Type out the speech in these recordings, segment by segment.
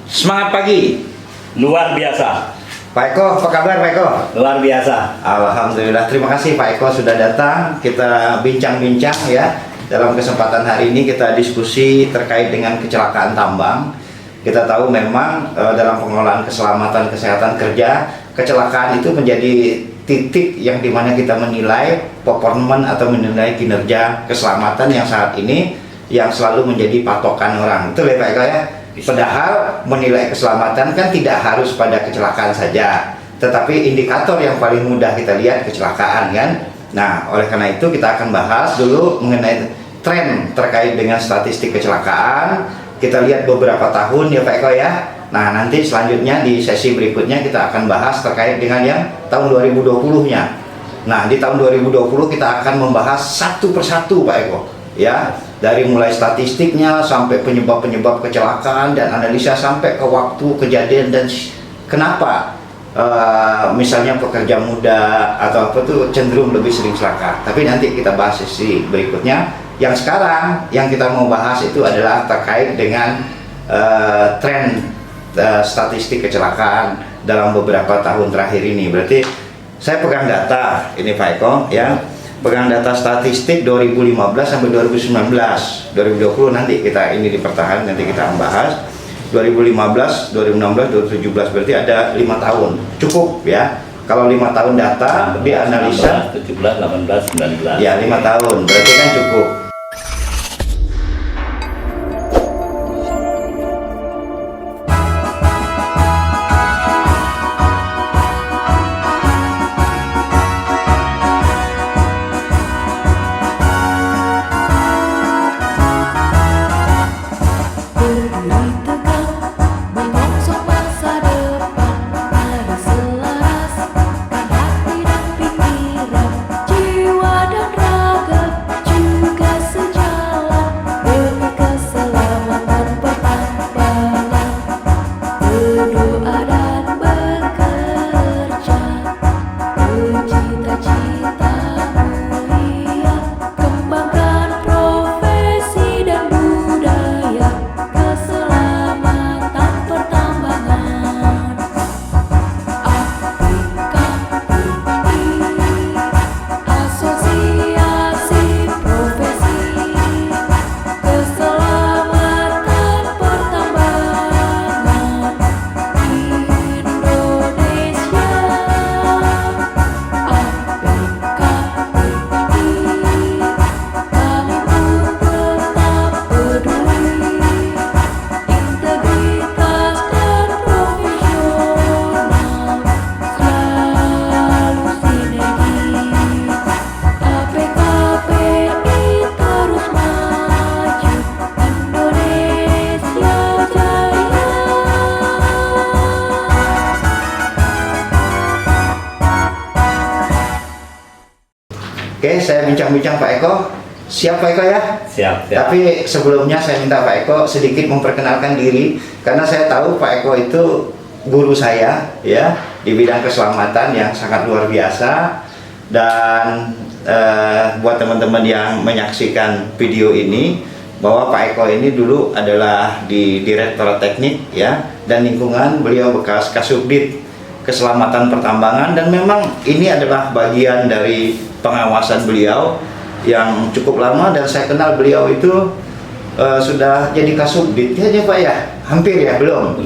Semangat pagi. Luar biasa. Pak Eko, apa kabar Pak Eko? Luar biasa. Alhamdulillah, terima kasih Pak Eko sudah datang. Kita bincang-bincang ya. Dalam kesempatan hari ini kita diskusi terkait dengan kecelakaan tambang. Kita tahu memang dalam pengelolaan keselamatan kesehatan kerja, kecelakaan itu menjadi titik yang dimana kita menilai performan atau menilai kinerja keselamatan yang saat ini yang selalu menjadi patokan orang. Betul ya Pak Eko ya? Padahal menilai keselamatan kan tidak harus pada kecelakaan saja, tetapi indikator yang paling mudah kita lihat kecelakaan kan. Nah, oleh karena itu kita akan bahas dulu mengenai tren terkait dengan statistik kecelakaan. Kita lihat beberapa tahun ya Pak Eko ya. Nah, nanti selanjutnya di sesi berikutnya kita akan bahas terkait dengan yang tahun 2020-nya. Nah, di tahun 2020 kita akan membahas satu persatu Pak Eko ya. Dari mulai statistiknya sampai penyebab-penyebab kecelakaan dan analisa sampai ke waktu kejadian dan kenapa misalnya pekerja muda atau apa tuh cenderung lebih sering celaka. Tapi nanti kita bahas sesi berikutnya. Yang sekarang yang kita mau bahas itu adalah terkait dengan tren statistik kecelakaan dalam beberapa tahun terakhir ini. Berarti saya pegang data ini Pak Eko ya. Pegang data statistik 2015 sampai 2019, 2020 nanti kita ini dipertahankan, nanti kita membahas 2015, 2016, 2017 berarti ada 5 tahun cukup ya. Kalau 5 tahun data dianalisa 17, 18, 19 ya 5 tahun berarti kan cukup. Oke, saya bincang-bincang Pak Eko. Siap Pak Eko ya? Siap. Tapi sebelumnya saya minta Pak Eko sedikit memperkenalkan diri, karena saya tahu Pak Eko itu guru saya ya di bidang keselamatan yang sangat luar biasa. Dan buat teman-teman yang menyaksikan video ini, bahwa Pak Eko ini dulu adalah di Direktorat Teknik ya dan Lingkungan, beliau bekas Kasubdit Keselamatan Pertambangan, dan memang ini adalah bagian dari pengawasan beliau yang cukup lama. Dan saya kenal beliau itu sudah jadi Kasubdit ya Pak ya, hampir ya belum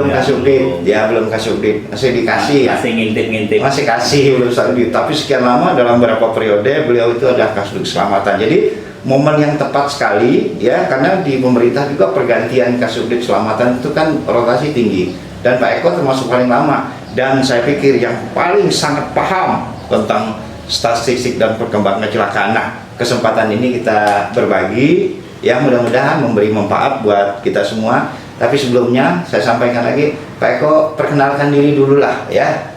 ya, Kasubdit ya, belum Kasubdit, masih dikasih ya, masih ngintip-ngintip, masih kasih belum Kasubdit. Tapi sekian lama dalam beberapa periode beliau itu adalah Kasubdit Keselamatan. Jadi momen yang tepat sekali ya, karena di pemerintah juga pergantian Kasubdit Keselamatan itu kan rotasi tinggi, dan Pak Eko termasuk paling lama, dan saya pikir yang paling sangat paham tentang statistik dan perkembangan kecelakaan. Nah, kesempatan ini kita berbagi ya, mudah-mudahan memberi manfaat buat kita semua. Tapi sebelumnya saya sampaikan lagi, Pak Eko perkenalkan diri dulu lah ya,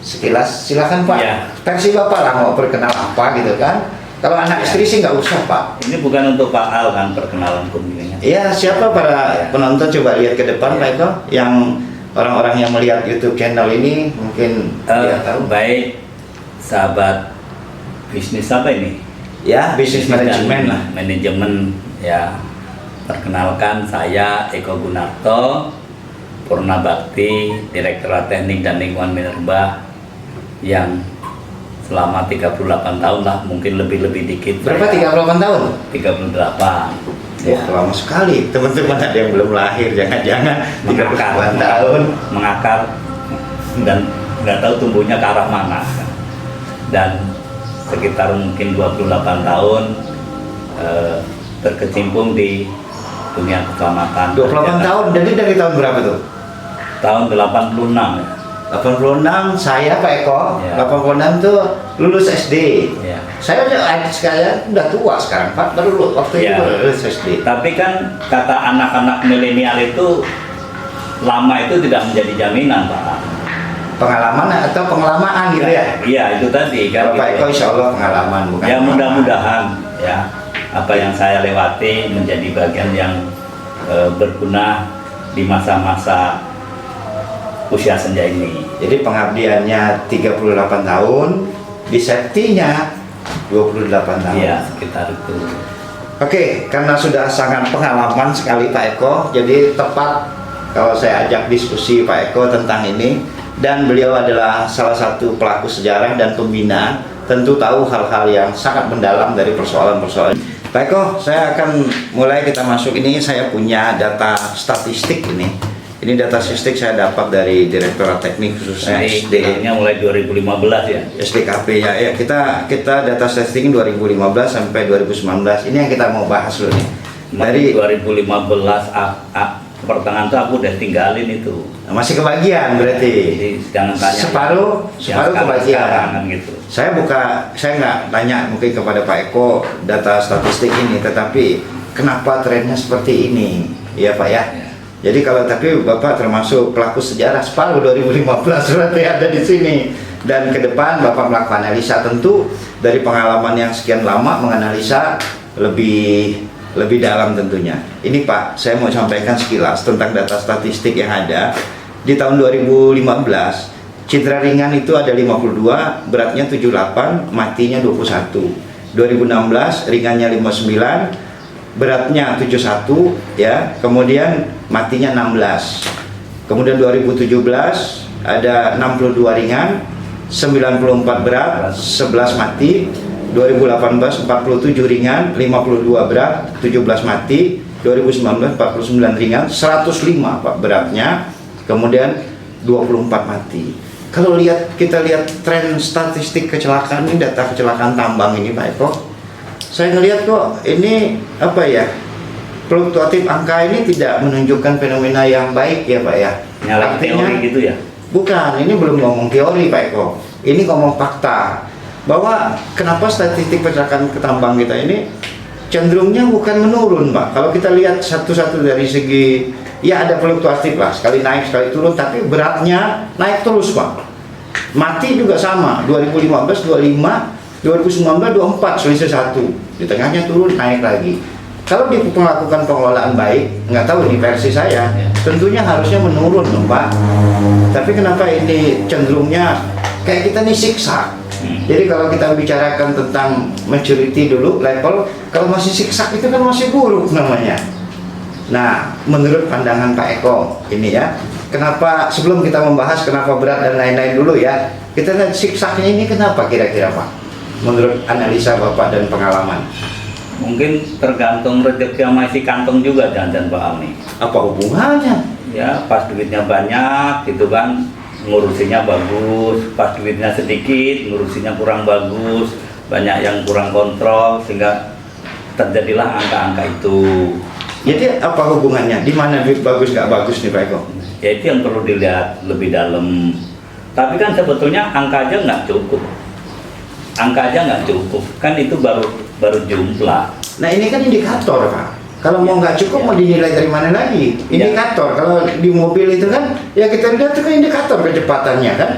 sekilas. Silakan Pak ya. Versi Bapak lah, mau perkenal apa gitu kan. Kalau anak istri sih nggak usah Pak. Ini bukan untuk Pak Al kan perkenalan pemilihannya. Iya, siapa para penonton coba lihat ke depan Pak Eko, yang orang-orang yang melihat YouTube channel ini mungkin dia tahu. Baik, sahabat bisnis apa ini? Ya, bisnis manajemen lah. Manajemen ya. Perkenalkan, saya Eko Gunarto, Purna Bakti, Direktorat Teknik dan Lingkungan Minerba yang selama 38 tahun lah, mungkin lebih dikit. Berapa 38 tahun? 38. Ya, lama sekali. Teman-teman ada yang belum lahir, jangan-jangan 38 tahun. Mengakar dan nggak tahu tumbuhnya ke arah mana. Dan sekitar mungkin 28 tahun berkecimpung di dunia keselamatan. 28 tahun, jadi dari tahun berapa tuh? Tahun 86 ya. 86 saya Pak Eko, Ya. 86 tuh lulus SD. Ya. Saya udah tua sekarang Pak, baru waktu itu Ya. baru lulus SD. Tapi kan kata anak-anak milenial itu lama itu tidak menjadi jaminan, Pak. Pengalaman atau pengalamaan gitu ya? Iya, itu tadi kan. Kalau Pak gitu. Eko insya Allah pengalaman bukan. Ya pengalaman. mudah-mudahan ya apa yang saya lewati menjadi bagian yang berguna di masa-masa usia senja ini. Jadi pengabdiannya 38 tahun, di safety-nya 28 tahun. Iya, sekitar itu. Oke, karena sudah sangat pengalaman sekali Pak Eko, jadi tepat kalau saya ajak diskusi Pak Eko tentang ini, dan beliau adalah salah satu pelaku sejarah dan pembina, tentu tahu hal-hal yang sangat mendalam dari persoalan-persoalan. Pak Eko, saya akan mulai kita masuk ini, saya punya data statistik ini. Ini data statistik saya dapat dari Direktorat Teknik khususnya Jadi SD. sebenarnya mulai 2015 ya. SDKP ya, kita data statistik 2015 sampai 2019. Ini yang kita mau bahas dulu nih. Dari 2015 pertengahan tuh aku udah tinggalin itu. masih kebagian berarti. Jadi jangan tanya Separuh yang kebagian. sekarang gitu. Saya nggak tanya mungkin kepada Pak Eko data statistik ini, tetapi kenapa trennya seperti ini, ya Pak ya? Ya. Jadi kalau tapi Bapak termasuk pelaku sejarah separuh 2015 berarti ada di sini. Dan ke depan Bapak melakukan analisa, tentu dari pengalaman yang sekian lama menganalisa lebih dalam tentunya. Ini Pak, saya mau sampaikan sekilas tentang data statistik yang ada. Di tahun 2015, cedera ringan itu ada 52, beratnya 78, matinya 21. 2016 ringannya 59, beratnya 71 ya, kemudian matinya 16. Kemudian 2017 ada 62 ringan, 94 berat, 11 mati. 2018 47 ringan, 52 berat, 17 mati. 2019 49 ringan, 105 Pak beratnya, kemudian 24 mati. Kalau kita lihat tren statistik kecelakaan ini, data kecelakaan tambang ini Pak Eko, saya ngelihat kok ini apa ya, fluktuatif angka ini tidak menunjukkan fenomena yang baik ya Pak ya. Nyalain teori gitu ya. Bukan, ini belum ngomong teori Pak Eko, ini ngomong fakta bahwa kenapa statistik kecelakaan ketambang kita ini cenderungnya bukan menurun Pak. Kalau kita lihat satu-satu dari segi, ya ada fluktuatif lah, sekali naik sekali turun, tapi beratnya naik terus Pak. Mati juga sama, 2015 25, 2019 24, selisih 1, di tengahnya turun naik lagi. Kalau melakukan pengelolaan baik, nggak tahu ini versi saya, tentunya harusnya menurun dong Pak. Tapi kenapa ini cenderungnya kayak kita nih siksa? Jadi kalau kita bicarakan tentang maturity dulu, level, kalau masih siksa itu kan masih buruk namanya. Nah, menurut pandangan Pak Eko ini ya, kenapa sebelum kita membahas kenapa berat dan lain-lain dulu ya, kita lihat siksanya ini kenapa kira-kira Pak? Menurut analisa Bapak dan pengalaman. Mungkin tergantung rezeki sama isi kantong juga jangan Pak Ami. Apa hubungannya? Ya pas duitnya banyak gitu kan, ngurusinya bagus. Pas duitnya sedikit, ngurusinya kurang bagus. Banyak yang kurang kontrol sehingga terjadilah angka-angka itu. Jadi apa hubungannya? Di mana duit bagus nggak bagus nih Pak Eko? Ya itu yang perlu dilihat lebih dalam. Tapi kan sebetulnya angka aja nggak cukup. Angka aja nggak cukup, kan itu baru jumlah. Nah ini kan indikator Pak. Kalau mau nggak cukup mau dinilai dari mana lagi? Indikator. Kalau di mobil itu kan, ya kita lihat itu kan indikator kecepatannya kan.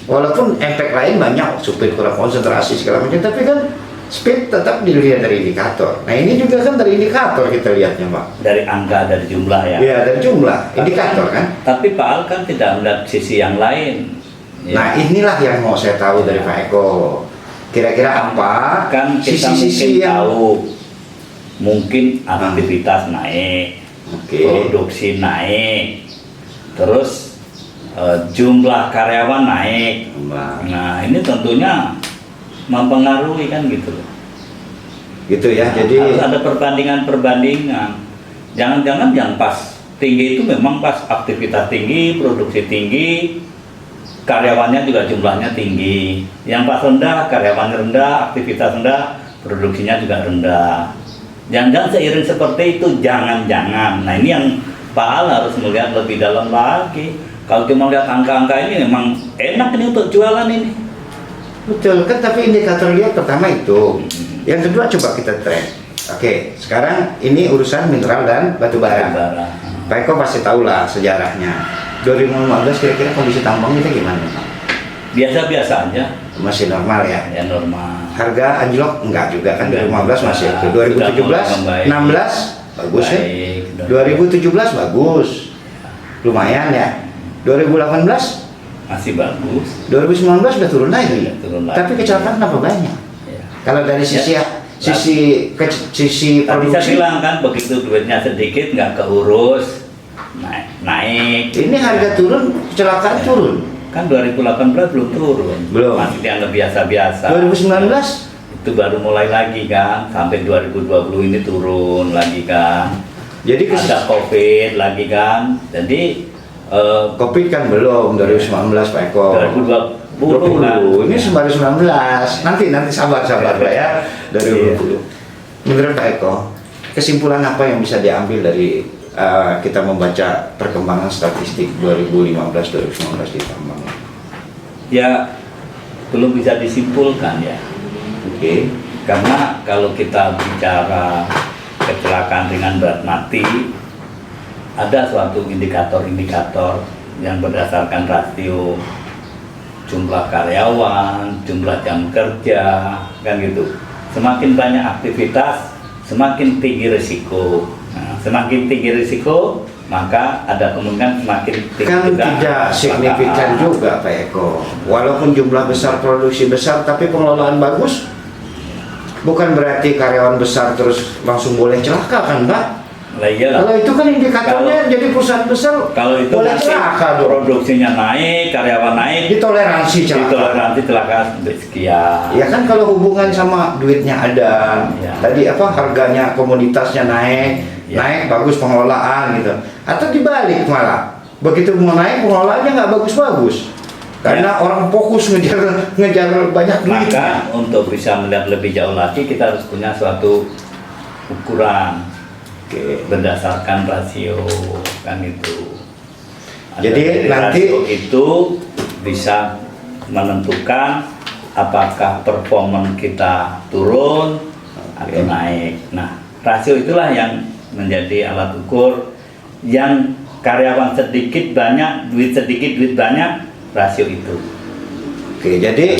Walaupun efek lain banyak, supir kurang konsentrasi segala macam, tapi kan speed tetap dilihat dari indikator. Nah ini juga kan dari indikator kita lihatnya Pak. Dari angka, dari jumlah ya. Iya dari jumlah, indikator kan. Tapi Pak Al kan tidak melihat sisi yang lain. Ya. Nah inilah yang mau saya tahu dari Pak Eko. Kira-kira apa Kan kita sisi-sisi mungkin yang tahu, mungkin aktivitas naik, Oke. produksi naik, terus jumlah karyawan naik. Nah ini tentunya mempengaruhi kan gitu loh. Gitu ya. Nah, Jadi harus ada perbandingan. Jangan-jangan yang pas tinggi itu memang pas aktivitas tinggi, produksi tinggi, karyawannya juga jumlahnya tinggi. Yang pas rendah, karyawannya rendah, aktivitas rendah, produksinya juga rendah. Jangan-jangan seiring seperti itu, jangan-jangan. Nah ini yang Pak Al harus melihat lebih dalam lagi. Kalau cuma lihat angka-angka ini memang enak ini untuk jualan ini. betul kan, tapi indikator lihat pertama itu. Yang kedua coba kita track. Oke, sekarang ini urusan mineral dan batu bara. Pak Eko pasti tahu lah sejarahnya. 2015 kira-kira kondisi tambang kita gimana? Biasa-biasa aja. Masih normal ya? Ya normal. Harga anjlok enggak juga kan, 2015 masih itu. Sudah 2017, mulai 16 bagus ya. Baik, 2017 bagus. Lumayan ya. 2018 masih bagus. 2019 udah turun lagi. Udah turun lagi. Tapi kecelakaan kenapa banyak? Ya. Kalau dari sisi Ya. sisi Tadi saya produksi, bilang kan begitu duitnya sedikit nggak keurus, naik. ini harga turun, kecelakaan turun. Kan 2018 belum turun. Belum. Masih dianggap biasa-biasa. 2019 itu baru mulai lagi kan, sampai 2020 ini turun lagi kan. jadi Ada COVID lagi kan. Jadi Covid kan belum 2019 Pak Eko. 2020 kan. Ini baru 19. Nanti sabar Pak ya. 2020. Menurut Pak Eko, kesimpulan apa yang bisa diambil dari kita membaca perkembangan statistik 2015-2019 di tambang? Ya belum bisa disimpulkan ya. Oke. Karena kalau kita bicara kecelakaan ringan berat mati, ada suatu indikator-indikator yang berdasarkan rasio jumlah karyawan, jumlah jam kerja, kan gitu. Semakin banyak aktivitas, semakin tinggi risiko. Nah, semakin tinggi risiko, maka ada kemungkinan semakin tinggi Kan juga tidak signifikan kecelakaan. juga Pak Eko. Walaupun jumlah besar, produksi besar, tapi pengelolaan bagus, bukan berarti karyawan besar terus langsung boleh celaka kan Pak? Lah iyalah. Kalau itu kan indikatornya jadi perusahaan besar Kalau itu boleh nanti celaka dong. produksinya naik, karyawan naik, Ditoleransi celaka. ditoleransi celaka sampai sekian. Ya kan kalau hubungan sama duitnya ada, Ya. tadi apa harganya komoditasnya naik, Ya. naik bagus pengelolaan gitu. Atau dibalik malah, begitu mau naik pengelolaannya nggak bagus-bagus, karena orang fokus ngejar banyak duit. Maka untuk bisa melihat lebih jauh lagi kita harus punya suatu ukuran Oke. berdasarkan rasio kan itu. Jadi Dari nanti- rasio itu bisa menentukan apakah performa kita turun atau Oke. naik. Nah, rasio itulah yang menjadi alat ukur. Yang karyawan sedikit banyak, duit sedikit duit banyak, rasio itu. Oke, jadi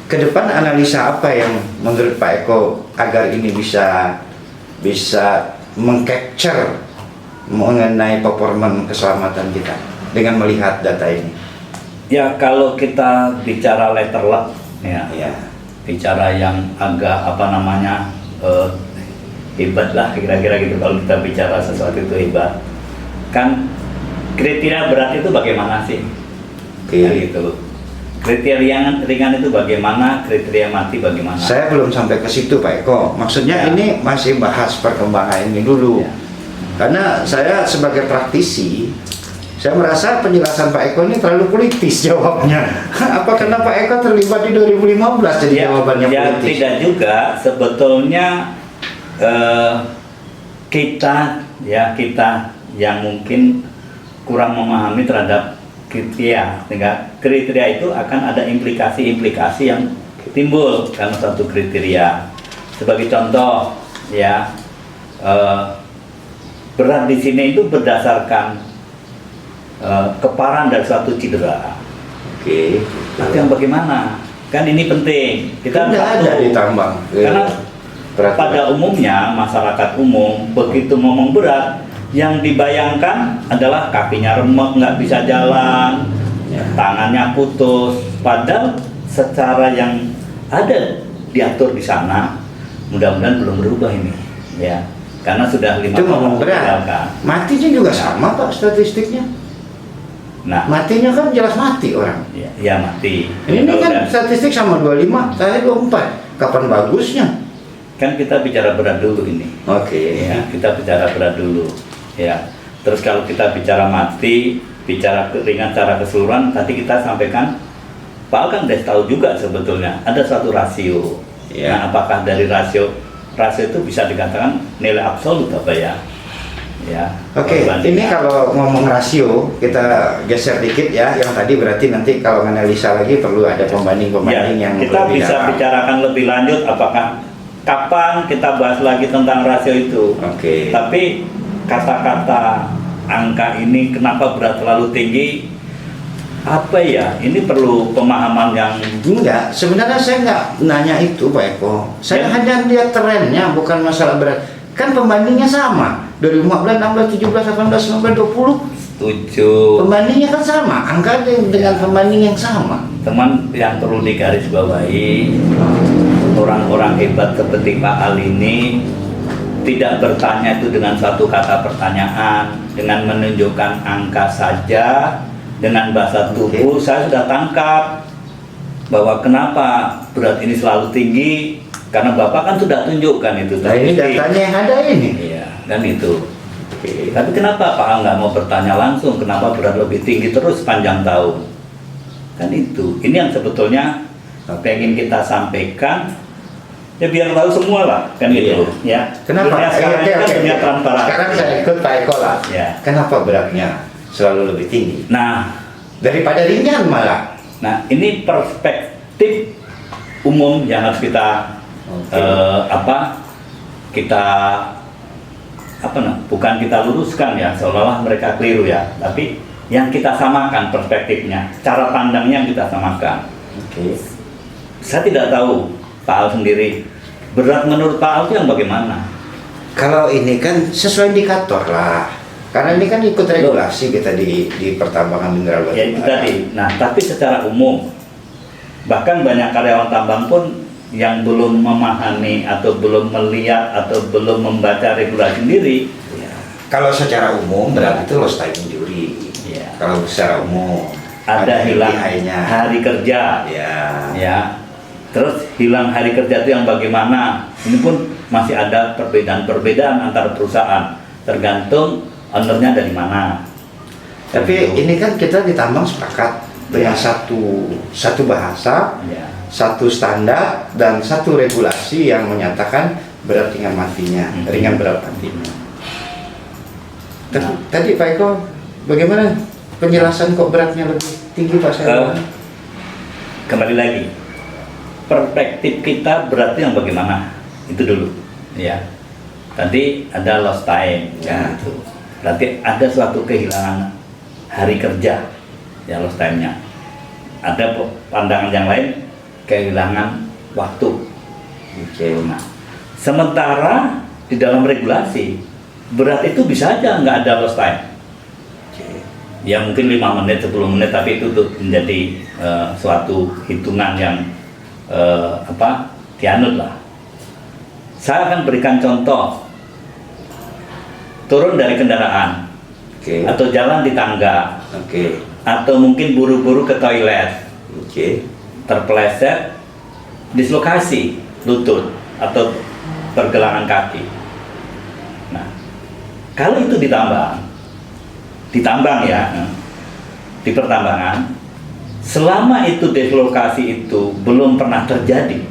ke depan analisa apa yang menurut Pak Eko agar ini bisa meng-capture mengenai performa keselamatan kita dengan melihat data ini? Ya kalau kita bicara letter luck, ya, Ya, bicara yang agak hebat lah kira-kira gitu. Kalau kita bicara sesuatu itu hebat, kan kriteria berat itu bagaimana sih? oke. Ya, gitu. Kriteria ringan itu bagaimana? Kriteria mati bagaimana? Saya belum sampai ke situ Pak Eko. Maksudnya Ya. ini masih bahas perkembangan ini dulu. Ya. Karena saya sebagai praktisi, saya merasa penjelasan Pak Eko ini terlalu politis jawabnya. Apa karena Pak Eko terlibat di 2015 jadi jawabannya ya politis? tidak juga. Sebetulnya kita yang mungkin kurang memahami terhadap kriteria, sehingga kriteria itu akan ada implikasi-implikasi yang timbul karena satu kriteria. Sebagai contoh, ya berat di sini itu berdasarkan keparahan dari suatu cedera. Oke. Tapi yang bagaimana? Kan ini penting. Kita Tidak harus ada tahu. di tambang. Karena Peraturan. pada umumnya masyarakat umum begitu ngomong berat, yang dibayangkan adalah kakinya remek, nggak bisa jalan, Ya. tangannya putus. Padahal secara yang ada diatur di sana, mudah-mudahan belum berubah ini, ya. karena sudah 5 Itu tahun ngomong berat. ditinggalkan. Matinya juga sama Pak statistiknya. Nah, Matinya kan jelas mati orang. ya mati. Ini Kalau kan udah- statistik sama 25, saya 24. Kapan bagusnya? kan kita bicara berat dulu ini. Oke. Ya, kita bicara berat dulu. Ya. Terus kalau kita bicara mati, bicara ringan secara keseluruhan, tadi kita sampaikan, Pak Al kan udah tahu juga sebetulnya ada suatu rasio. Ya. Nah, apakah dari rasio itu bisa dikatakan nilai absolut apa ya? Ya. Oke, perbandingan. ini kalau ngomong rasio, kita geser dikit ya. Yang tadi berarti nanti kalau menganalisa lagi perlu ada Ya, pembanding-pembanding yang kita lebih bisa dalam. bicarakan lebih lanjut apakah kapan kita bahas lagi tentang rasio itu. Oke. Tapi kata-kata angka ini kenapa berat terlalu tinggi? Apa ya? Ini perlu pemahaman yang Enggak, sebenarnya saya nggak nanya itu Pak Eko. Saya Ya. hanya lihat trennya, bukan masalah berat. Kan pembandingnya sama. 2015, 16, 17, 18, 19, 20. setuju. Pembandingnya kan sama. Angka dengan pembanding yang sama. Teman yang perlu digarisbawahi, orang-orang hebat seperti Pak Al ini tidak bertanya itu dengan satu kata pertanyaan, dengan menunjukkan angka saja, dengan bahasa tubuh. Saya sudah tangkap bahwa kenapa berat ini selalu tinggi, karena Bapak kan sudah tunjukkan itu Nah ini statistik. datanya yang ada ini. Iya, kan itu. Oke. Tapi kenapa Pak Al nggak mau bertanya langsung, kenapa berat lebih tinggi terus sepanjang tahun? Kan itu. Ini yang sebetulnya pengen kita sampaikan. Ya biar tahu semua lah, kan gitu. Ya. Kenapa? Dunia sekarang ini kan dunia transparan. Sekarang saya ikut Pak Eko lah. Ya. Kenapa beratnya selalu lebih tinggi Nah, daripada ringan malah? ini perspektif umum yang harus kita Oke. bukan kita luruskan ya, seolah-olah mereka keliru ya, tapi yang kita samakan perspektifnya, cara pandangnya yang kita samakan. Oke. Saya tidak tahu Pak Al sendiri, berat menurut Pak Al itu yang bagaimana? Kalau ini kan sesuai indikator lah. Karena ini kan ikut regulasi kita di pertambangan mineral batu Ya itu bara. tadi. Nah, tapi secara umum, bahkan banyak karyawan tambang pun yang belum memahami atau belum melihat atau belum membaca regulasi sendiri. Ya. Kalau secara umum berat itu lost time injury. Ya. Kalau secara umum Ada hilang LTI-nya. hari kerja. Ya. Ya. Terus hilang hari kerja itu yang bagaimana? Ini pun masih ada perbedaan-perbedaan antar perusahaan, tergantung ownernya dari mana. Tapi Gitu. ini kan kita di tambang sepakat dengan satu bahasa, Ya. satu standar dan satu regulasi yang menyatakan berat ringan matinya, Hmm. ringan berat matinya. Nah. Tadi Pak Eko, bagaimana penjelasan kok beratnya lebih tinggi Pak saya? Kembali lagi, perspektif kita berarti yang bagaimana? Itu dulu, ya. Tadi ada lost time, Ya. gitu. Berarti ada suatu kehilangan hari kerja, ya lost time-nya. Ada pandangan yang lain, kehilangan waktu. Oke. Nah, sementara di dalam regulasi berat itu bisa aja nggak ada lost time. Ya mungkin 5 menit, 10 menit, tapi itu tuh menjadi suatu hitungan yang dianut lah. Saya akan berikan contoh, turun dari kendaraan Oke. atau jalan di tangga Oke. atau mungkin buru-buru ke toilet, Oke. terpeleset, dislokasi lutut atau pergelangan kaki. Nah, kalau itu ditambang ya, di pertambangan, selama itu dislokasi itu belum pernah terjadi,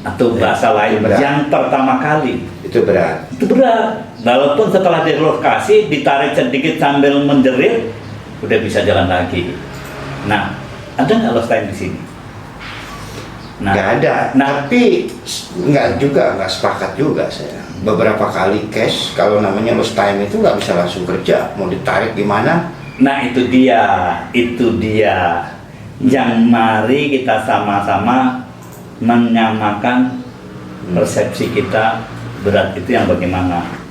atau bahasa lain berat. yang pertama kali, Itu berat. itu berat. Walaupun setelah dislokasi ditarik sedikit sambil menjerit, udah bisa jalan lagi. Nah, ada nggak lost time di sini? Nggak ada. Nah, Tapi nggak sepakat juga saya. Beberapa kali cash kalau namanya lost time itu nggak bisa langsung kerja. Mau ditarik gimana? nah itu dia yang mari kita sama-sama menyamakan persepsi kita berat itu yang bagaimana.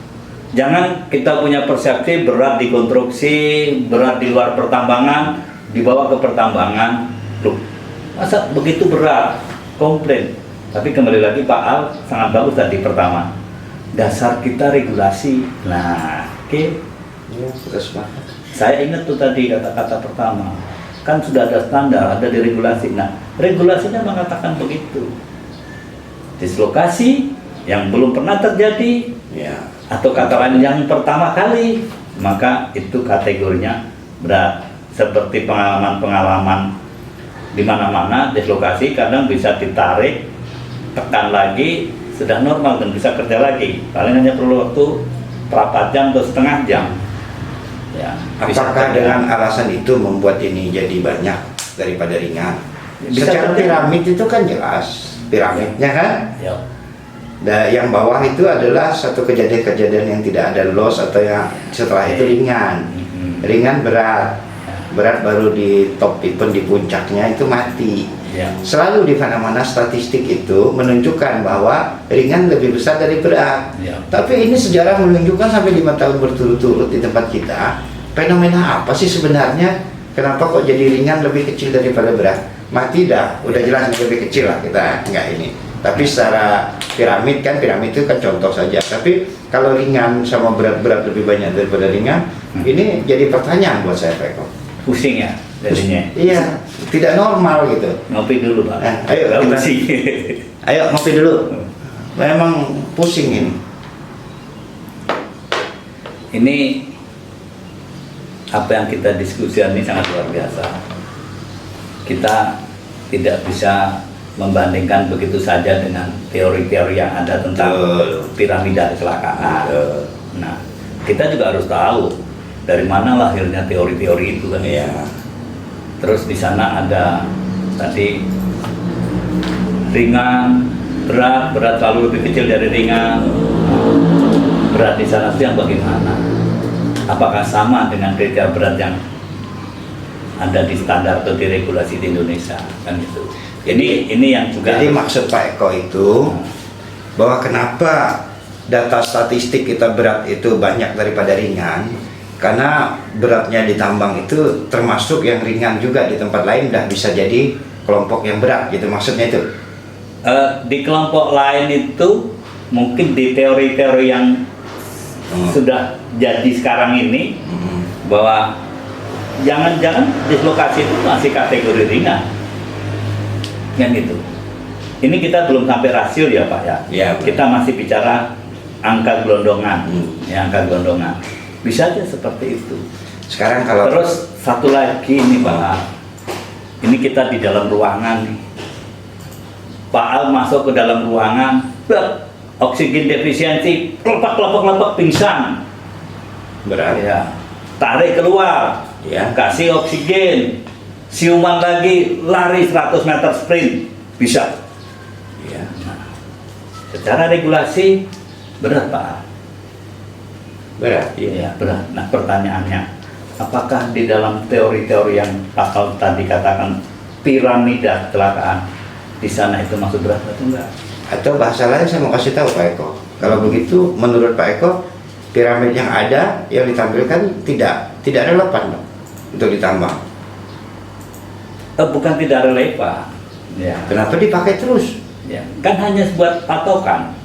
Jangan kita punya persepsi berat di konstruksi, berat di luar pertambangan, dibawa ke pertambangan. Loh, masa begitu berat? Komplain. Tapi kembali lagi Pak Al sangat bagus tadi pertama. dasar kita regulasi. Nah, oke. Ya, sudah sepakat. Saya ingat tuh tadi kata-kata pertama. Kan sudah ada standar, ada di regulasi. Nah, regulasinya mengatakan begitu. Dislokasi yang belum pernah terjadi, Ya. atau katakan yang pertama kali, maka itu kategorinya berat. Seperti pengalaman-pengalaman di mana-mana dislokasi kadang bisa ditarik, tekan lagi, sudah normal dan bisa kerja lagi. Paling hanya perlu waktu berapa jam atau setengah jam. Ya, bisa Apakah kerja. dengan alasan itu membuat ini jadi banyak daripada ringan? Bisa Secara kerja. piramid itu kan jelas, piramidnya kan. Ya. Yang bawah itu adalah satu kejadian-kejadian yang tidak ada loss atau yang setelah itu ringan. Ringan berat. Berat baru di top itu di puncaknya itu mati. Ya. Selalu di mana-mana statistik itu menunjukkan bahwa ringan lebih besar dari berat. Ya. Tapi ini sejarah menunjukkan sampai 5 tahun berturut-turut di tempat kita, fenomena apa sih sebenarnya? Kenapa kok jadi ringan lebih kecil daripada berat? Mati dah, udah jelas lebih kecil lah kita nggak ini. Tapi secara piramid itu kan contoh saja. Tapi kalau ringan sama berat-berat lebih banyak daripada ringan, ini jadi pertanyaan buat saya, Pak Eko. Pusing ya jadinya. Iya, tidak normal gitu. Ngopi dulu, Pak. Ayo Nggak kita- pusing. Ayo ngopi dulu. Memang pusing ini. Ini apa yang kita diskusikan ini sangat luar biasa. Kita tidak bisa membandingkan begitu saja dengan teori-teori yang ada tentang Betul. piramida kecelakaan. Betul. Nah, kita juga harus tahu dari mana lahirnya teori-teori itu kan. Iya. Terus di sana ada tadi ringan, berat selalu lebih kecil dari ringan. Berat di sana itu yang bagaimana? Apakah sama dengan kriteria berat yang ada di standar atau di regulasi di Indonesia kan gitu. Ini yang juga. Jadi maksud Pak Eko itu bahwa kenapa data statistik kita berat itu banyak daripada ringan? Karena beratnya di tambang itu termasuk yang ringan juga di tempat lain udah bisa jadi kelompok yang berat gitu maksudnya itu. Di kelompok lain itu mungkin di teori-teori yang sudah jadi sekarang ini bahwa jangan-jangan dislokasi itu masih kategori ringan kan gitu. Ini kita belum sampai rasio ya Pak ya. Ya, kita masih bicara angka gelondongan, ya angka gelondongan. Bisa aja seperti itu. Sekarang kalau Terus satu lagi ini Pak, ini kita di dalam ruangan nih. Pak Al masuk ke dalam ruangan, oksigen defisiensi, kelopak pingsan. berat Ya, tarik keluar, ya. kasih oksigen, siuman lagi, lari 100 meter sprint, bisa. Ya. Secara regulasi berat Pak. Berat. Iya berat. Nah pertanyaannya, apakah di dalam teori-teori yang Pak Al tadi katakan piramida kecelakaan di sana itu masuk berat atau enggak? Atau bahasa lain saya mau kasih tahu Pak Eko. Kalau begitu menurut Pak Eko piramid yang ada yang ditampilkan tidak relevan dong untuk ditambang. Bukan tidak relevan. Ya. Kenapa dipakai terus? Ya, kan hanya buat patokan.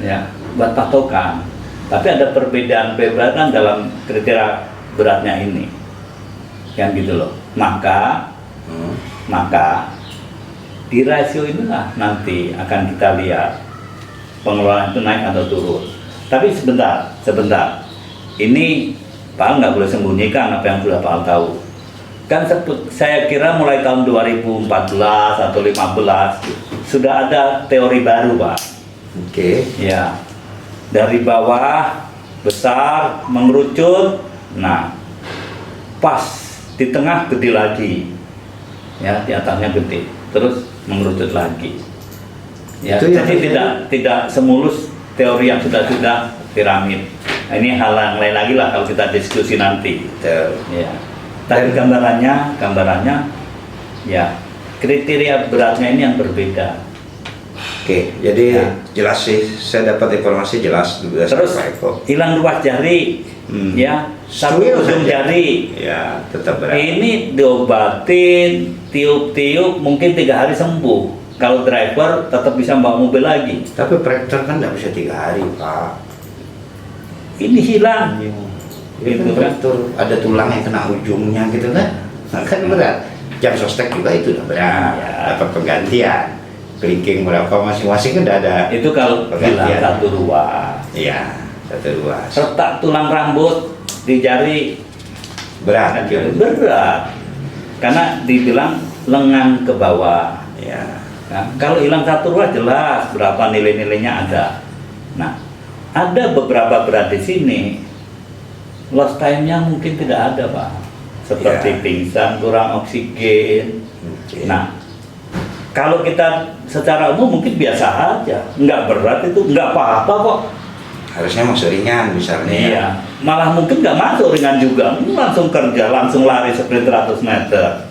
Ya, buat patokan. Tapi ada perbedaan dalam kriteria beratnya ini. Kan gitu loh. Maka di rasio inilah nanti akan kita lihat pengelolaan itu naik atau turun. Tapi sebentar. Ini Pak Al nggak boleh sembunyikan apa yang sudah Pak Al tahu. Kan saya kira mulai tahun 2014 atau 15 sudah ada teori baru Pak. Oke. Ya, dari bawah besar mengerucut, nah pas di tengah gede lagi, ya di atasnya gede, terus mengerucut lagi. Ya, Itu yang jadi tidak semulus teori yang sudah piramid. Nah, ini hal yang lain lagi lah kalau kita diskusi nanti. Betul. Ya, tapi gambarannya, ya kriteria beratnya ini yang berbeda. Oke, jadi Ya. jelas sih, saya dapat informasi jelas dari Terus Pak Eko. hilang ruas jari, ya satu Suil ujung saja. jari. Ya, tetap berat. Ini diobatin, tiup-tiup, mungkin 3 hari sembuh. kalau driver tetap bisa bawa mobil lagi. Tapi fracture kan nggak bisa 3 hari, Pak. Ini hilang. Itu kan fracture, ada tulang yang kena ujungnya gitu kan. Nah, kan berat. Jam sostek juga itu udah berat. Ya. Dapat penggantian. Kelingking berapa masing-masing kan udah ada. Itu kalau hilang 1 ruas. Iya, 1 ruas. Retak tulang rambut di jari Berat gitu. berat. Karena dibilang lengan ke bawah. Ya. Nah, kalau hilang 1 ruas jelas berapa nilai-nilainya ada. Nah, ada beberapa berat di sini. Lost time-nya mungkin tidak ada, Pak. Seperti Ya. pingsan, kurang oksigen. Oke. Nah, kalau kita secara umum mungkin biasa aja, nggak berat itu, nggak apa-apa kok. Harusnya masuk ringan misalnya. Iya, malah mungkin nggak masuk ringan juga, langsung kerja, langsung lari sprint 100 meter.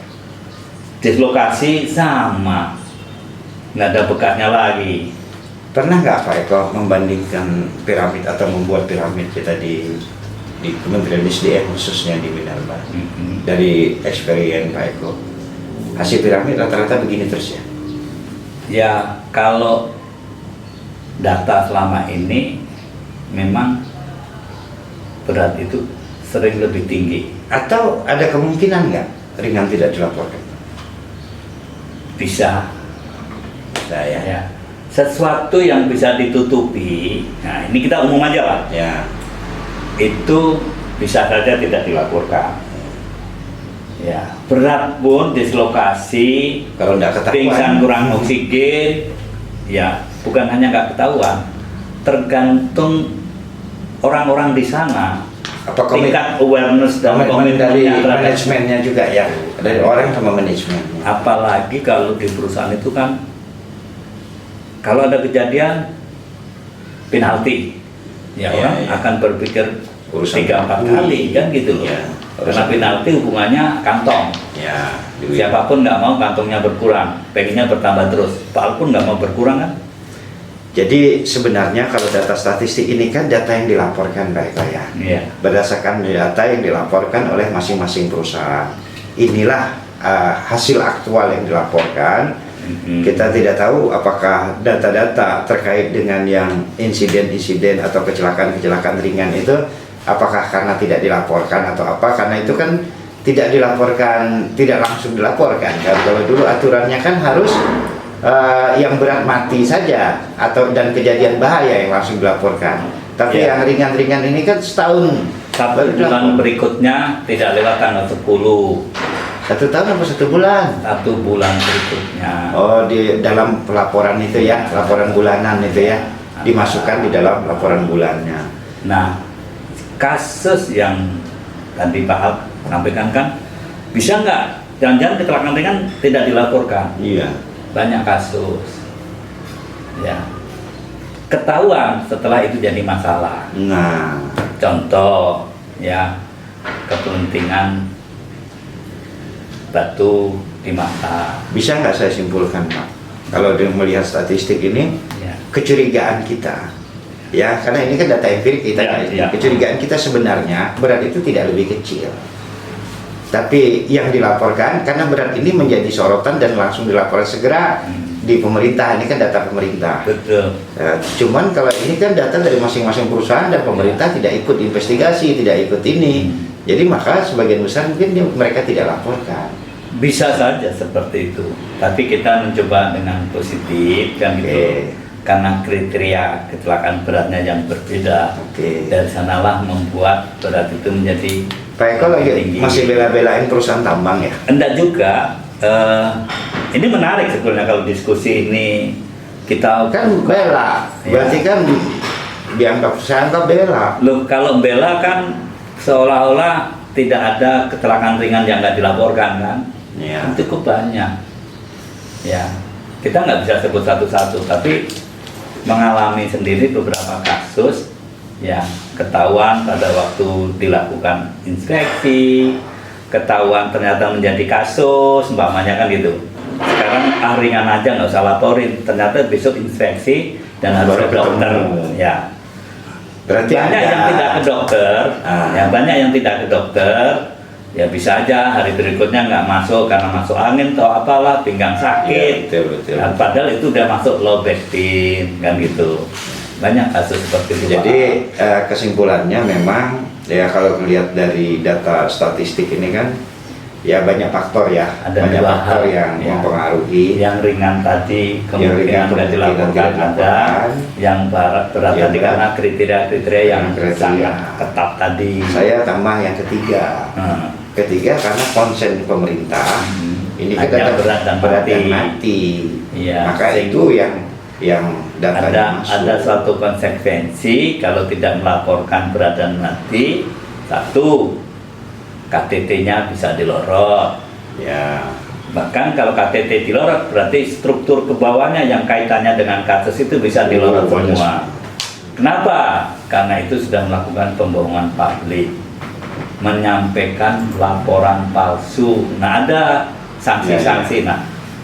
Dislokasi sama, nggak ada bekasnya lagi. Pernah nggak Pak Eko membandingkan piramid atau membuat piramid kita di Kementerian SDM khususnya di Minerba? Dari experience Pak Eko, hasil piramid rata-rata begini terus ya? Ya, kalau data selama ini memang berat itu sering lebih tinggi. Atau ada kemungkinan nggak ringan tidak dilaporkan? Bisa, Saya. ya. Sesuatu yang bisa ditutupi, nah ini kita umum aja lah, Ya. itu bisa saja tidak dilaporkan. Ya, berat pun dislokasi, Kalau nggak ketahuan. pingsan kurang oksigen, ya bukan hanya nggak ketahuan, tergantung orang-orang di sana, Apa tingkat awareness dan komitmen dari komitmennya terhadap- manajemennya juga ya, dari orang sama manajemennya. apalagi kalau di perusahaan itu kan, kalau ada kejadian penalti, ya Iya, orang iya. akan berpikir Urusan 3-4 kali kan gitu loh. Iya. Karena penalti hubungannya kantong. Ya. duit. Siapapun nggak mau kantongnya berkurang, pengennya bertambah terus. Walaupun nggak mau berkurang kan. Jadi sebenarnya kalau data statistik ini kan data yang dilaporkan Pak Eko ya. Iya. Berdasarkan data yang dilaporkan oleh masing-masing perusahaan. Inilah hasil aktual yang dilaporkan. Kita tidak tahu apakah data-data terkait dengan yang insiden-insiden atau kecelakaan-kecelakaan ringan itu apakah karena tidak dilaporkan atau apa, karena itu kan tidak dilaporkan, tidak langsung dilaporkan kan. Kalau dulu aturannya kan harus yang berat mati saja atau dan kejadian bahaya yang langsung dilaporkan. Tapi Ya. yang ringan-ringan ini kan setahun. 1 baru bulan dilapor. berikutnya tidak lewat tanggal 10. 1 tahun apa 1 bulan? 1 bulan berikutnya. Oh, di dalam pelaporan itu ya, laporan bulanan itu ya, dimasukkan di dalam laporan bulannya. Nah, kasus yang tadi Pak Al sampaikan kan, bisa nggak jangan-jangan kecelakaan ringan tidak dilaporkan? Iya. Banyak kasus, ya, ketahuan setelah itu jadi masalah. Nah, Contoh, ya, kepelintingan batu di mata, bisa nggak saya simpulkan Pak? Kalau dia melihat statistik ini, ya. kecurigaan kita, ya, karena ini kan data empirik kita, Ya, ya. kecurigaan kita sebenarnya berat itu tidak lebih kecil. Tapi yang dilaporkan karena berat ini menjadi sorotan dan langsung dilaporkan segera di pemerintah, ini kan data pemerintah. Betul. Cuman kalau ini kan data dari masing-masing perusahaan dan pemerintah tidak ikut investigasi, tidak ikut ini. Jadi maka sebagian besar mungkin mereka tidak laporkan. Bisa saja seperti itu, tapi kita mencoba dengan positif kan Oke. gitu, karena kriteria kecelakaan beratnya yang berbeda. Oke. Dari sanalah membuat berat itu menjadi Pak Eko lagi tinggi. masih bela-belain perusahaan tambang ya? Enggak juga. Ini menarik sebetulnya kalau diskusi ini kita Kan bela, Ya. berarti kan saya anggap bela. Loh, kalau bela kan seolah-olah tidak ada kecelakaan ringan yang nggak dilaporkan kan? Ya. Cukup banyak. Ya, kita nggak bisa sebut satu-satu, tapi mengalami sendiri beberapa kasus ya ketahuan pada waktu dilakukan inspeksi, ketahuan ternyata menjadi kasus, umpamanya kan gitu. Sekarang ringan aja nggak usah laporin, ternyata besok inspeksi dan harus Baru ke dokter. ketemu. Ya, Berarti banyak ada yang tidak ke dokter, Ah. ya banyak yang tidak ke dokter ya bisa aja hari berikutnya nggak masuk karena masuk angin atau apalah, pinggang sakit. Ya, betul. Nah, padahal itu udah masuk low back pain kan gitu. Banyak kasus seperti itu. Jadi kesimpulannya memang ya kalau melihat dari data statistik ini kan ya banyak faktor ya, Ada banyak dua faktor hal, yang ya. mempengaruhi. Yang ringan tadi Yang kemungkinan ringan tidak kemungkinan dilaporkan tidak ada, dilaporkan. yang berat Yang tadi berat. karena kriteria yang Kriteria. sangat ketat tadi. Saya tambah yang ketiga. Hmm. Ketiga karena konsen pemerintah ini Hanya kita berat dan mati. Iya, Maka itu yang datanya masuk. ada suatu konsekuensi kalau tidak melaporkan berat dan mati. Satu, KTT-nya bisa dilorot. Ya. Bahkan kalau KTT dilorot berarti struktur ke bawahnya yang kaitannya dengan kasus itu bisa dilorot Oh, semua. Kenapa? Karena itu sudah melakukan pembohongan publik, menyampaikan laporan palsu. Nah, ada sanksi-sanksi.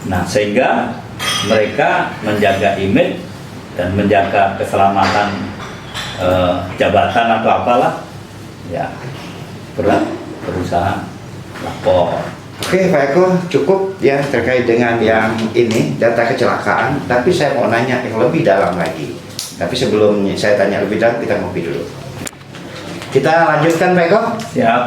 Nah, sehingga mereka menjaga image dan menjaga keselamatan jabatan atau apalah, ya berat berusaha lapor. Oke Pak Eko, cukup ya terkait dengan yang ini data kecelakaan. Tapi saya mau nanya yang lebih dalam lagi. Tapi sebelum saya tanya lebih dalam, kita ngopi dulu. Kita lanjutkan Pak Eko. Siap.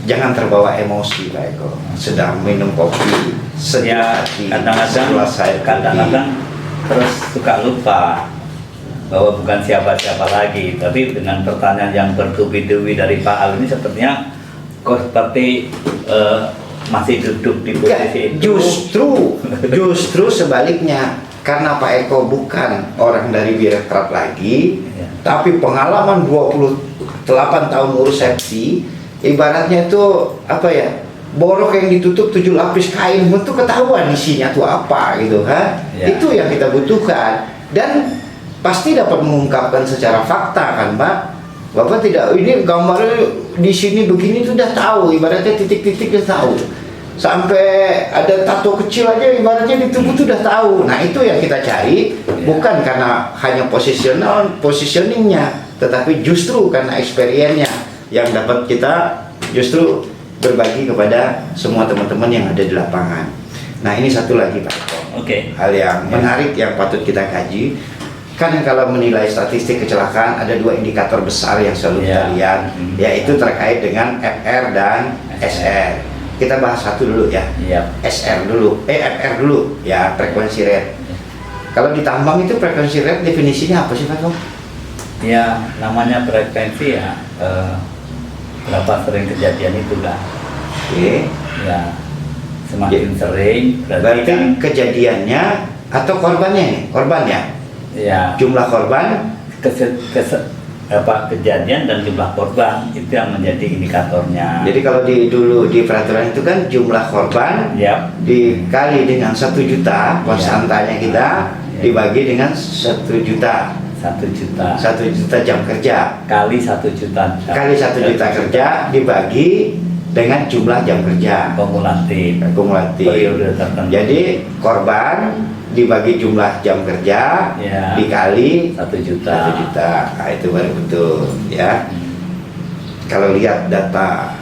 Jangan terbawa emosi Pak Eko. Sedang minum kopi, sejuk Ya, hati, kadang-kadang kadang-kadang terus suka lupa bahwa bukan siapa-siapa lagi, tapi dengan pertanyaan yang bertubi-tubi dari Pak Al ini sepertinya kok seperti masih duduk di posisi itu. Justru sebaliknya, karena Pak Eko bukan orang dari birokrat lagi, Ya. tapi pengalaman 28 tahun urus sepsi, ibaratnya itu apa ya, borok yang ditutup 7 lapis kain itu ketahuan isinya tuh apa gitu ha? Ya. Itu yang kita butuhkan dan pasti dapat mengungkapkan secara fakta kan Pak. Bapak tidak, ini gambarnya di sini begini tuh udah tahu, ibaratnya titik-titik udah tahu. Sampai ada tato kecil aja ibaratnya di tubuh tuh udah tahu. Nah, itu yang kita cari, bukan karena hanya positioningnya, tetapi justru karena experience-nya yang dapat kita justru berbagi kepada semua teman-teman yang ada di lapangan. Nah, ini satu lagi Pak Eko. Oke. Hal yang menarik yang patut kita kaji. Kan kalau menilai statistik kecelakaan ada 2 indikator besar yang selalu kita lihat, yaitu terkait dengan FR dan SR. Kita bahas satu dulu ya. Iya. FR dulu ya, frekuensi rate. Kalau di tambang itu frekuensi rate definisinya apa sih Pak Eko? Ya, namanya frekuensi ya, berapa sering kejadian itu kan. Oke. Ya, semakin sering Berarti kejadiannya atau korbannya nih? Korban ya? ya Jumlah korban kejadian dan jumlah korban itu yang menjadi indikatornya. Jadi kalau dulu di peraturan itu kan jumlah korban Ya. dikali dengan 1 juta konstantanya kita dibagi dengan 1 juta 1 juta 1 juta jam kerja kali 1 juta kali 1 juta kerja dibagi dengan jumlah jam kerja kumulatif akumulatif. periode tertentu. Jadi korban dibagi jumlah jam kerja Ya. dikali 1 juta. 1 juta. Nah, itu baru betul ya. Kalau lihat data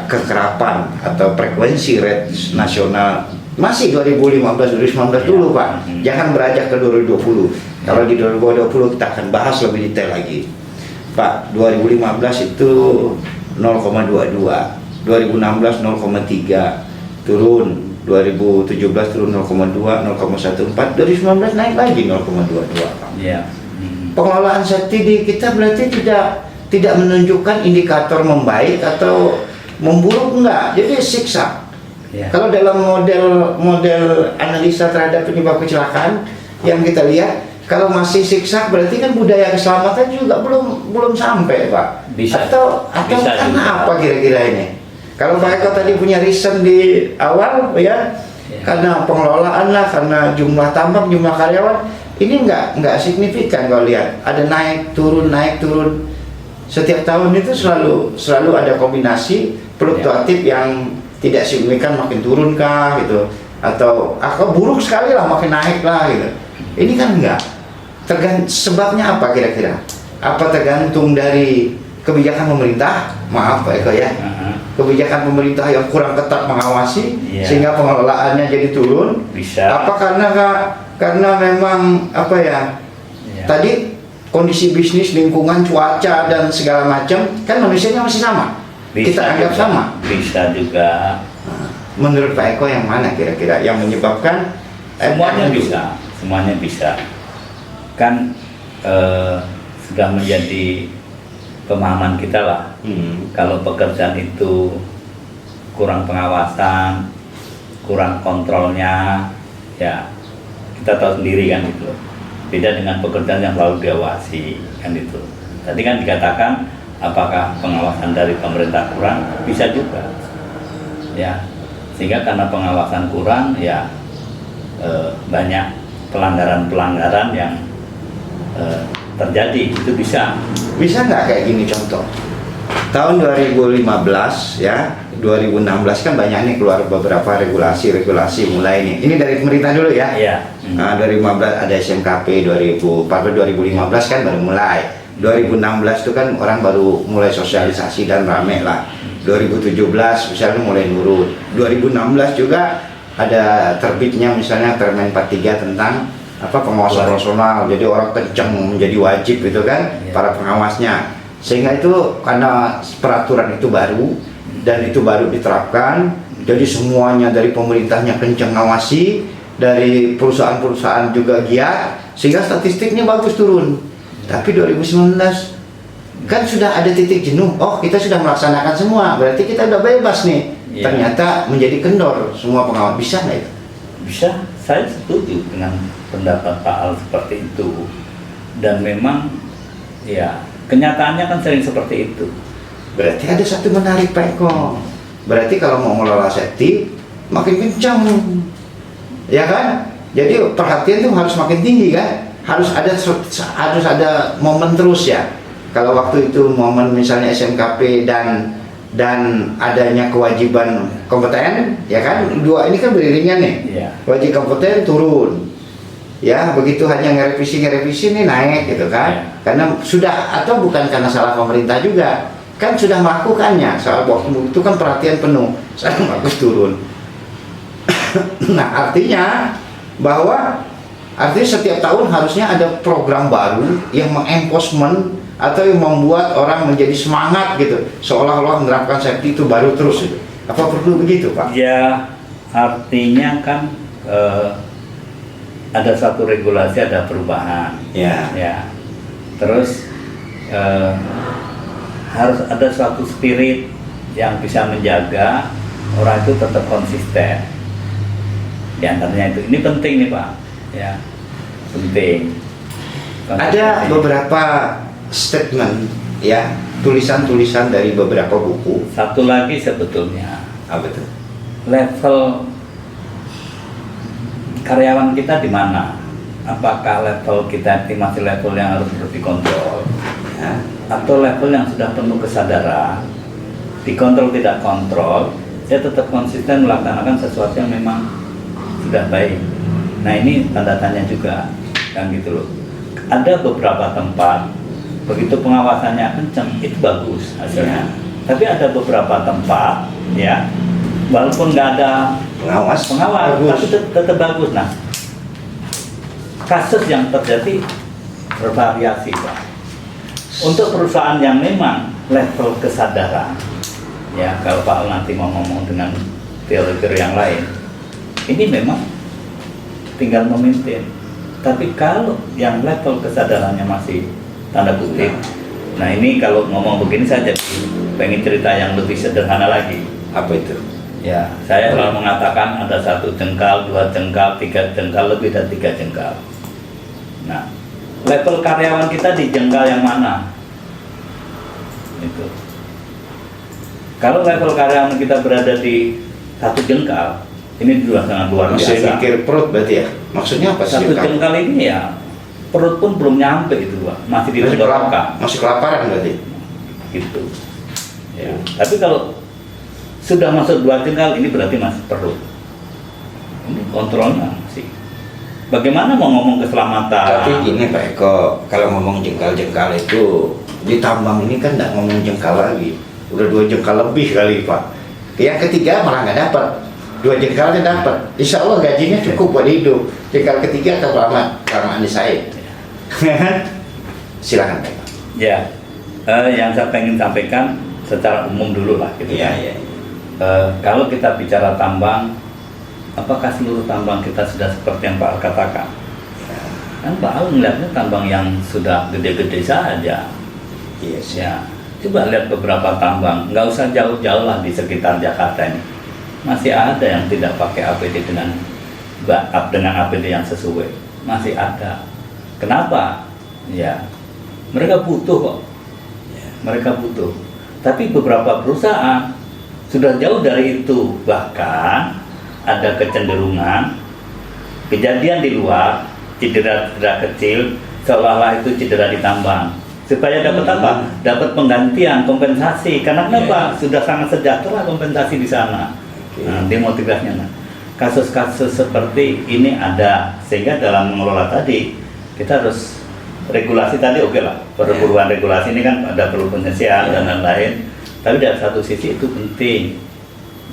kekerapan atau frekuensi rate nasional masih 2015-2019 dulu Pak. Jangan beranjak ke 2020. Kalau di 2020 kita akan bahas lebih detail lagi. Pak, 2015 itu 0,22, 2016 0,3 turun, 2017 turun 0,2, 0,14, 2019 naik lagi 0,22 Pak. Ya. Pengelolaan safety di kita berarti tidak menunjukkan indikator membaik atau memburuk, enggak. Jadi siksa. Ya. Kalau dalam model analisa terhadap penyebab kecelakaan yang kita lihat, kalau masih siksa berarti kan budaya keselamatan juga belum sampai Pak. Bisa. Atau Bisa karena juga. apa kira-kira ini? Kalau Pak Eko tadi punya reason di awal ya, karena pengelolaan lah, karena jumlah tambang, jumlah karyawan, ini nggak signifikan kalau lihat. Ada naik turun. Setiap tahun itu selalu ada kombinasi fluktuatif yang tidak signifikan, makin turun kah gitu, atau buruk sekali lah makin naik lah gitu. Ini kan enggak. Sebabnya apa kira-kira? Apa tergantung dari kebijakan pemerintah maaf Pak Eko ya, kebijakan pemerintah yang kurang ketat mengawasi sehingga pengelolaannya jadi turun. Bisa. Apa karena memang apa ya? Tadi kondisi bisnis, lingkungan, cuaca dan segala macam kan manusianya masih sama. Bisa Kita anggap juga. sama. Bisa juga. Menurut Pak Eko yang mana kira-kira yang menyebabkan Semuanya itu? bisa, semuanya bisa. Kan sudah menjadi pemahaman kita lah. Kalau pekerjaan itu kurang pengawasan, kurang kontrolnya, ya kita tahu sendiri kan itu. Beda dengan pekerjaan yang selalu diawasi kan itu. Tadi kan dikatakan apakah pengawasan dari pemerintah kurang? Bisa juga. Ya. Sehingga karena pengawasan kurang ya banyak pelanggaran-pelanggaran yang terjadi. Itu bisa Bisa nggak kayak gini contoh? Tahun 2015 ya, 2016 kan banyak nih keluar beberapa regulasi mulai nih. Ini dari pemerintah dulu ya. ya. Nah, 2015 ada SMKP, 2015 kan baru mulai. 2016 itu kan orang baru mulai sosialisasi dan rame lah. 2017 misalnya mulai nurun. 2016 juga ada terbitnya misalnya Permen 43 tentang apa pengawasan operasional. Jadi orang kenceng menjadi wajib gitu kan para pengawasnya. Sehingga itu karena peraturan itu baru dan itu baru diterapkan. Jadi semuanya dari pemerintahnya kenceng ngawasi, dari perusahaan-perusahaan juga giat sehingga statistiknya bagus turun. Tapi 2019 kan sudah ada titik jenuh. Oh, kita sudah melaksanakan semua, berarti kita udah bebas nih. Ternyata menjadi kendor semua pengawas. Bisa nggak itu? Bisa, saya setuju dengan pendapat Pak Al seperti itu. Dan memang ya kenyataannya kan sering seperti itu. Berarti ada satu menarik Pak Eko. Berarti kalau mau mengelola safety makin kencang, ya kan? Jadi perhatian tuh harus makin tinggi kan? Harus ada momen terus ya. Kalau waktu itu momen misalnya SMKP dan adanya kewajiban kompeten, ya kan? Dua ini kan beriringan nih. Wajib kompeten turun. Ya, begitu hanya ngerevisi nih naik gitu kan. Karena sudah, atau bukan karena salah pemerintah juga. Kan sudah melakukannya. Soal waktu itu kan perhatian penuh. Sekarang bagus turun. Nah, artinya setiap tahun harusnya ada program baru yang mengenforcement atau yang membuat orang menjadi semangat gitu, seolah-olah menerapkan safety itu baru terus gitu. Apa perlu begitu Pak? Ya, artinya kan ada satu regulasi, ada perubahan. Ya. Terus harus ada suatu spirit yang bisa menjaga orang itu tetap konsisten. Di antaranya itu, ini penting nih Pak. Ya, penting. Ada beberapa statement ya, tulisan-tulisan dari beberapa buku. Satu lagi sebetulnya, Apa itu? level karyawan kita di mana? Apakah level kita ini masih level yang harus terus dikontrol, atau level yang sudah penuh kesadaran, dikontrol tidak kontrol, saya tetap konsisten melaksanakan sesuatu yang memang sudah baik. Nah, ini tanda tanya juga, kan gitu loh. Ada beberapa tempat begitu pengawasannya kencang itu bagus hasilnya. Tapi ada beberapa tempat ya, walaupun nggak ada pengawas tapi tetap bagus. Nah, kasus yang terjadi bervariasi Pak. Untuk perusahaan yang memang level kesadaran, ya kalau Pak nanti mau ngomong dengan teori-teori yang lain, ini memang tinggal memimpin. Tapi kalau yang level kesadarannya masih tanda kutip, nah ini kalau ngomong begini saya jadi pengen cerita yang lebih sederhana lagi. Apa itu? Ya, saya selalu mengatakan ada 1 jengkal, 2 jengkal, 3 jengkal, lebih dari 3 jengkal. Nah, level karyawan kita di jengkal yang mana? Itu. Kalau level karyawan kita berada di 1 jengkal, ini juga sangat luar biasa. Masih mikir perut berarti ya? Maksudnya apa sih? 1 jengkal ini ya perut pun belum nyampe itu Pak, masih di tenggorokan. Masih kelaparan berarti? Gitu. Ya. Tapi kalau sudah masuk 2 jengkal ini berarti masih perut. Ini kontrolnya masih. Bagaimana mau ngomong keselamatan? Tapi gini Pak Eko, kalau ngomong jengkal-jengkal itu di tambang ini kan nggak ngomong jengkal lagi. udah 2 jengkal lebih kali Pak. Yang ketiga malah nggak dapat, 2 jengkalnya dapat. Insya Allah gajinya cukup buat hidup. Jengkal ketiga atau kelamaan saya. Silakan Pak. Ya, yang saya pengen sampaikan secara umum dulu lah gitu. Iya. Kalau kita bicara tambang, apakah seluruh tambang kita sudah seperti yang Pak Al katakan? Kan Pak Al melihatnya tambang yang sudah gede-gede saja. Yes. Ya, coba lihat beberapa tambang, nggak usah jauh-jauh lah di sekitar Jakarta ini. Masih ada yang tidak pakai APD dengan APD yang sesuai. Masih ada. Kenapa? Ya, mereka butuh kok. Mereka butuh. Tapi beberapa perusahaan sudah jauh dari itu. Bahkan ada kecenderungan kejadian di luar, cedera-cedera kecil, seolah-olah itu cedera di tambang. Supaya dapat apa? Dapat penggantian, kompensasi. Karena kenapa? Sudah sangat sejahtera kompensasi di sana. Nah, demotivasinya. Nah, kasus-kasus seperti ini ada, sehingga dalam mengelola tadi kita harus regulasi tadi oke lah. Perubahan regulasi ini kan ada perlu penyelesaian dan lain-lain. Tapi dari satu sisi itu penting.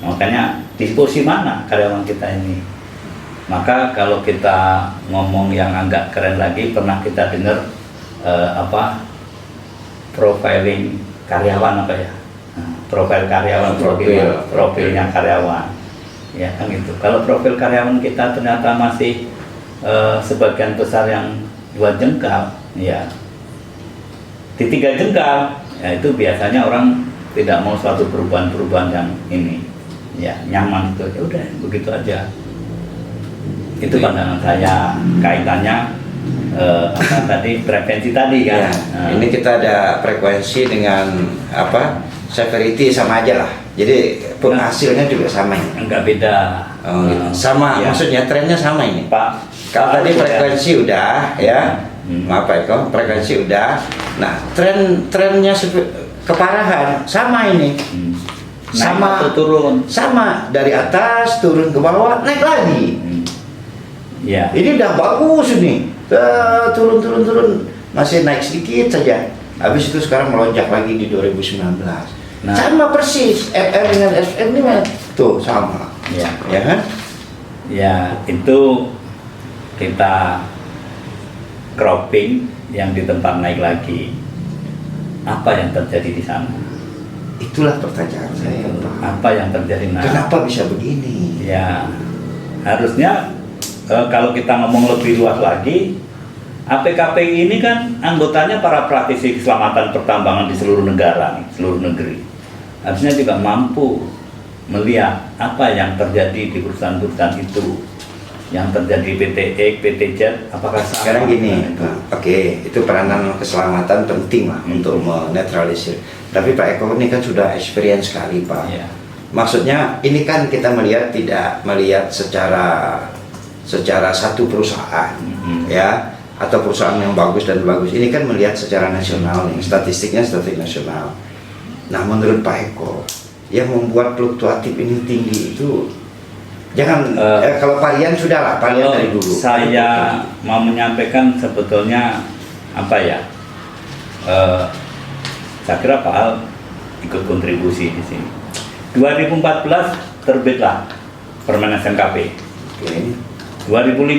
Makanya disposisi mana karyawan kita ini? Maka kalau kita ngomong yang agak keren lagi, pernah kita dengar profiling karyawan apa ya? Profil karyawan, profilnya karyawan. Ya kan gitu. Kalau profil karyawan kita ternyata masih sebagian besar yang 2 jengkal, ya di 3 jengkal, ya itu biasanya orang tidak mau suatu perubahan-perubahan yang ini, ya nyaman itu, ya udah begitu aja. Itu pandangan saya kaitannya tadi prevensi tadi kan. Ya, ini kita ada frekuensi dengan severity sama aja lah. Jadi hasilnya juga sama ini. Enggak beda. Oh, gitu. Sama, ya. Maksudnya trennya sama ini. Pak. Kalau tadi frekuensi udah ya, maaf Pak Eko, frekuensi udah. Nah, trennya keparahan sama ini. Sama atau turun. Sama dari atas turun ke bawah naik lagi. Ya. Ini udah bagus ini. Turun masih naik sedikit saja. Habis itu sekarang melonjak lagi di 2019. Nah, sama persis FR dengan FM ini tuh sama. Ya. Ya kan? Ya, itu kita cropping yang di tempat naik lagi. Apa yang terjadi di sana? Itulah pertanyaan saya, Pak. Apa yang terjadi? Nah, kenapa bisa begini? Ya, harusnya kalau kita ngomong lebih luas lagi, APKPI ini kan anggotanya para praktisi keselamatan pertambangan di seluruh negara, seluruh negeri. Harusnya juga mampu melihat apa yang terjadi di perusahaan-perusahaan itu, yang terjadi PT X, PT Z, apakah sekarang gini, Pak, oke, itu peranan keselamatan penting lah untuk menetralisir. Tapi Pak Eko ini kan sudah experience sekali, Pak. Ya. Maksudnya ini kan kita tidak melihat secara satu perusahaan, ya, atau perusahaan yang bagus dan bagus. Ini kan melihat secara nasional nih, statistik nasional. Nah, menurut Pak Eko, yang membuat fluktuatif ini tinggi itu jangan kalau varian sudahlah, varian dari dulu. Saya mau menyampaikan sebetulnya apa ya? Saya kira Pak Al ikut kontribusi di sini. 2014 terbitlah Permen SMKP. Okay. 2015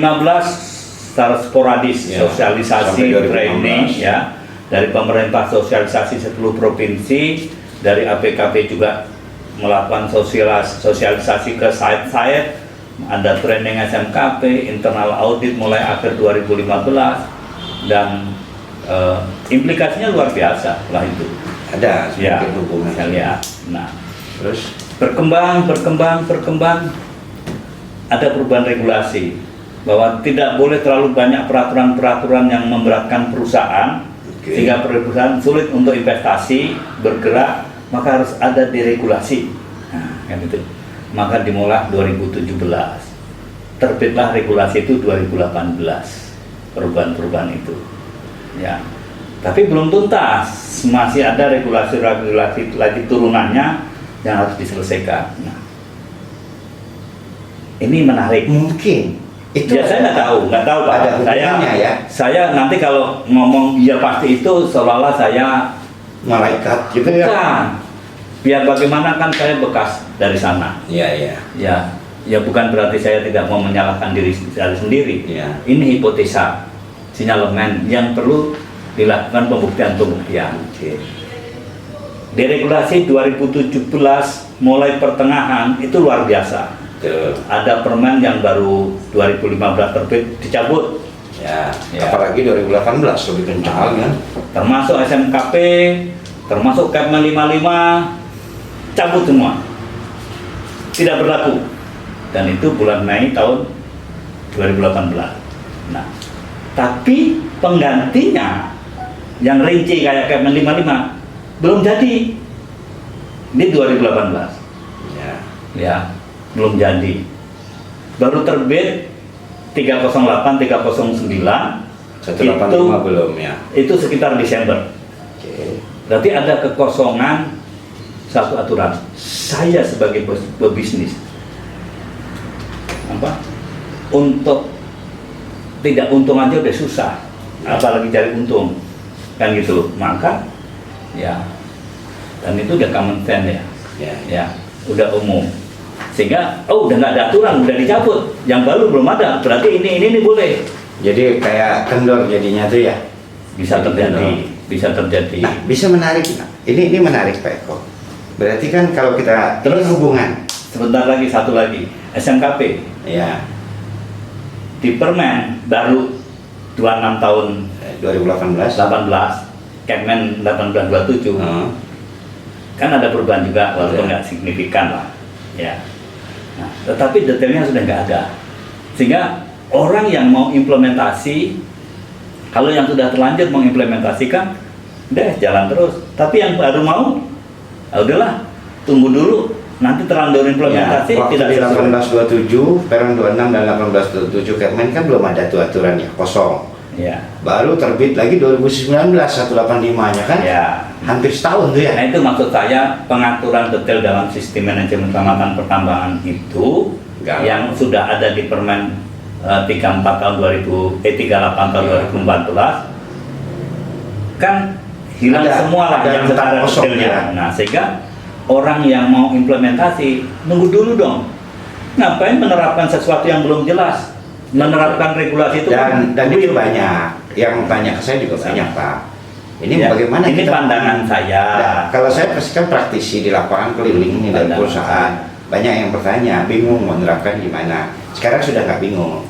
secara sporadis ya, sosialisasi training ya dari pemerintah, sosialisasi 10 provinsi, dari APKP juga melakukan sosialisasi ke site-site, ada training SMKP, internal audit mulai akhir 2015, dan implikasinya luar biasa lah itu. Ada ya, hubungan. Saya lihat. Nah, terus berkembang, ada perubahan regulasi bahwa tidak boleh terlalu banyak peraturan-peraturan yang memberatkan perusahaan, sehingga perusahaan sulit untuk investasi, bergerak, maka harus ada deregulasi. Nah, kan itu. Maka dimulai 2017. Terbitlah regulasi itu 2018. Perubahan-perubahan itu. Ya. Tapi belum tuntas. Masih ada regulasi-regulasi lagi turunannya yang harus diselesaikan. Nah, ini menarik. Mungkin itu ya, saya nggak tahu Pak. Ada hubungannya ya. Saya nanti kalau ngomong ya pasti itu seolah-olah saya malaikat gitu ya. Bukan. biar bagaimana kan saya bekas dari sana. Iya. Ya bukan berarti saya tidak mau menyalahkan diri saya sendiri. Iya. Ini hipotesa, sinyalemen yang perlu dilakukan pembuktian. Oke. Di regulasi 2017 mulai pertengahan itu luar biasa. Betul. Ada permen yang baru 2015 terbit dicabut. Ya. Ya. Apalagi 2018 lebih kencang kan. Termasuk SMKP, termasuk Kepmen 55, cabut semua. Tidak berlaku. Dan itu bulan Mei tahun 2018. Nah, tapi penggantinya yang rinci kayak Kepmen 55 belum jadi. Ini 2018. Ya, belum jadi. Baru terbit 308 309 185 belum ya. itu sekitar Desember. Oke. Berarti ada kekosongan satu aturan. Saya sebagai pebisnis untuk tidak untung aja udah susah, apalagi cari untung kan gitu. Maka ya, dan itu udah common sense ya, udah umum. Sehingga udah nggak ada aturan, udah dicabut. Yang baru belum ada, berarti ini boleh. Jadi kayak kendor jadinya tuh ya. Bisa Jadi terjadi. Nah, bisa menarik. Ini menarik Pak Eko. Berarti kan kalau kita Terus hubungan. Sebentar lagi, satu lagi, SMKP. Ya. Di permen baru 26 tahun 2018. 18, Kepmen 1827. Kan ada perubahan juga, walaupun nggak signifikan lah. Ya. Nah, tetapi detailnya sudah nggak ada. Sehingga orang yang mau implementasi, kalau yang sudah terlanjur mengimplementasikan, udah jalan terus. Tapi yang baru mau, udahlah, tunggu dulu. Nanti terlanjur implementasi, waktu tidak di sesuai. 1827, Permen 26 dan 1827 Kepmen kan belum ada tuh aturannya, kosong. Ya. Baru terbit lagi 2019 185-nya kan? Ya. Hampir setahun tuh ya. Nah itu maksud saya, pengaturan detail dalam sistem manajemen keselamatan pertambangan itu yang sudah ada di Permen 38 tahun 2014 kan hilang semua lah yang secara detailnya. Nah sehingga orang yang mau implementasi nunggu dulu dong. Ngapain menerapkan sesuatu yang belum jelas? Menerapkan regulasi itu dan itu banyak yang tanya ke saya juga banyak Pak. Ini ya, bagaimana ini kita pandangan saya. Nah, kalau saya kan praktisi di lapangan keliling nih dari perusahaan, banyak yang bertanya, bingung mau menerapkan gimana. Sekarang sudah nggak bingung.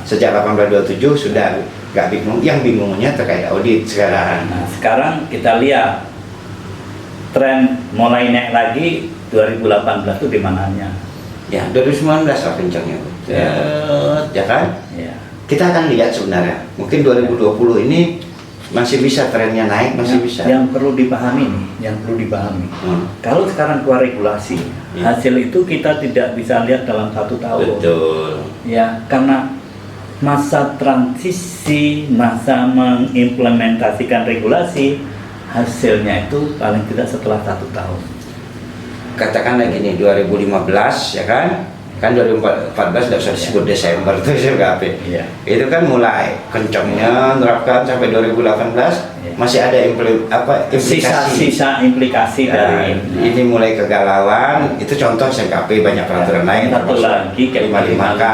Sejak 1827 sudah nggak bingung. Yang bingungnya terkait audit sekarang. Nah, sekarang kita lihat tren mulai naik lagi 2018 itu di mananya? Ya, 2019 lah kencangnya. Ya kan? Ya. Kita akan lihat sebenarnya. Mungkin 2020 ini masih bisa trennya naik, masih bisa. Yang perlu dipahami nih, kalau sekarang keluar regulasi, hasil itu kita tidak bisa lihat dalam 1 tahun. Betul. Ya, karena masa transisi, masa mengimplementasikan regulasi, hasilnya itu paling tidak setelah 1 tahun. Katakanlah gini, 2015 ya kan? Kan 2014 sudah disebut Desember tuh SMKP. Iya. Itu kan mulai kencangnya menerapkan sampai 2018 masih ada implikasi. Sisa implikasi dari ini mulai kegalauan, itu contoh SMKP banyak peraturan lain. Satu lagi 55K.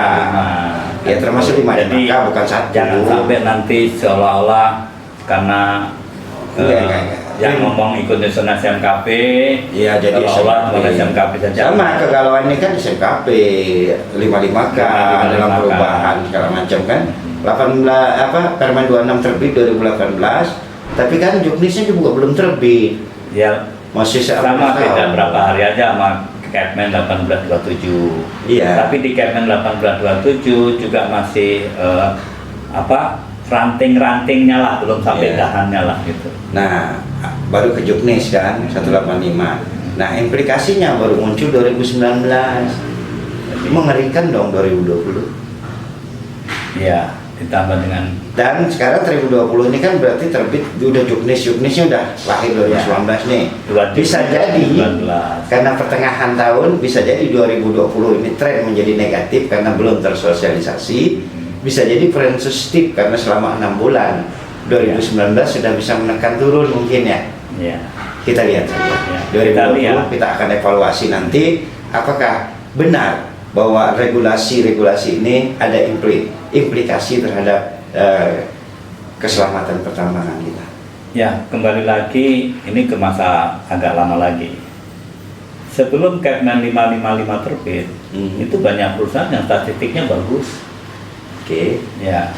Ya termasuk 55K bukan satu. Jangan sampai nanti seolah-olah karena yang ngomong ikut nyusun SMKP, iya jadi SMKP saja. Sama kegalauan ini kan SMKP 55K dalam perubahan segala macam kan. 18 Permen 26 terbit 2018, tapi kan juknisnya juga belum terbit. Ya masih sama beda berapa hari aja sama Kepmen 1827. Iya. Tapi di Kepmen 1827 juga masih ranting-rantingnya lah, belum sampai dahannya lah gitu. Nah, baru ke juknis kan 185. Nah, implikasinya baru muncul 2019. Mengerikan dong 2020. Iya, ditambah dengan dan sekarang 2020 ini kan berarti terbit udah juknisnya udah lahir 2019 nih. Bisa jadi karena pertengahan tahun bisa jadi 2020 ini tren menjadi negatif karena belum tersosialisasi. Bisa jadi positif karena selama 6 bulan 2019 sudah bisa menekan turun mungkin ya. Iya. kita lihat saja. Ya, 2020 kita akan evaluasi nanti apakah benar bahwa regulasi-regulasi ini ada implikasi terhadap keselamatan pertambangan kita. Ya, kembali lagi ini ke masa agak lama lagi. Sebelum Kepmen 555 terbit, itu banyak perusahaan yang statistiknya bagus. Oke. Ya.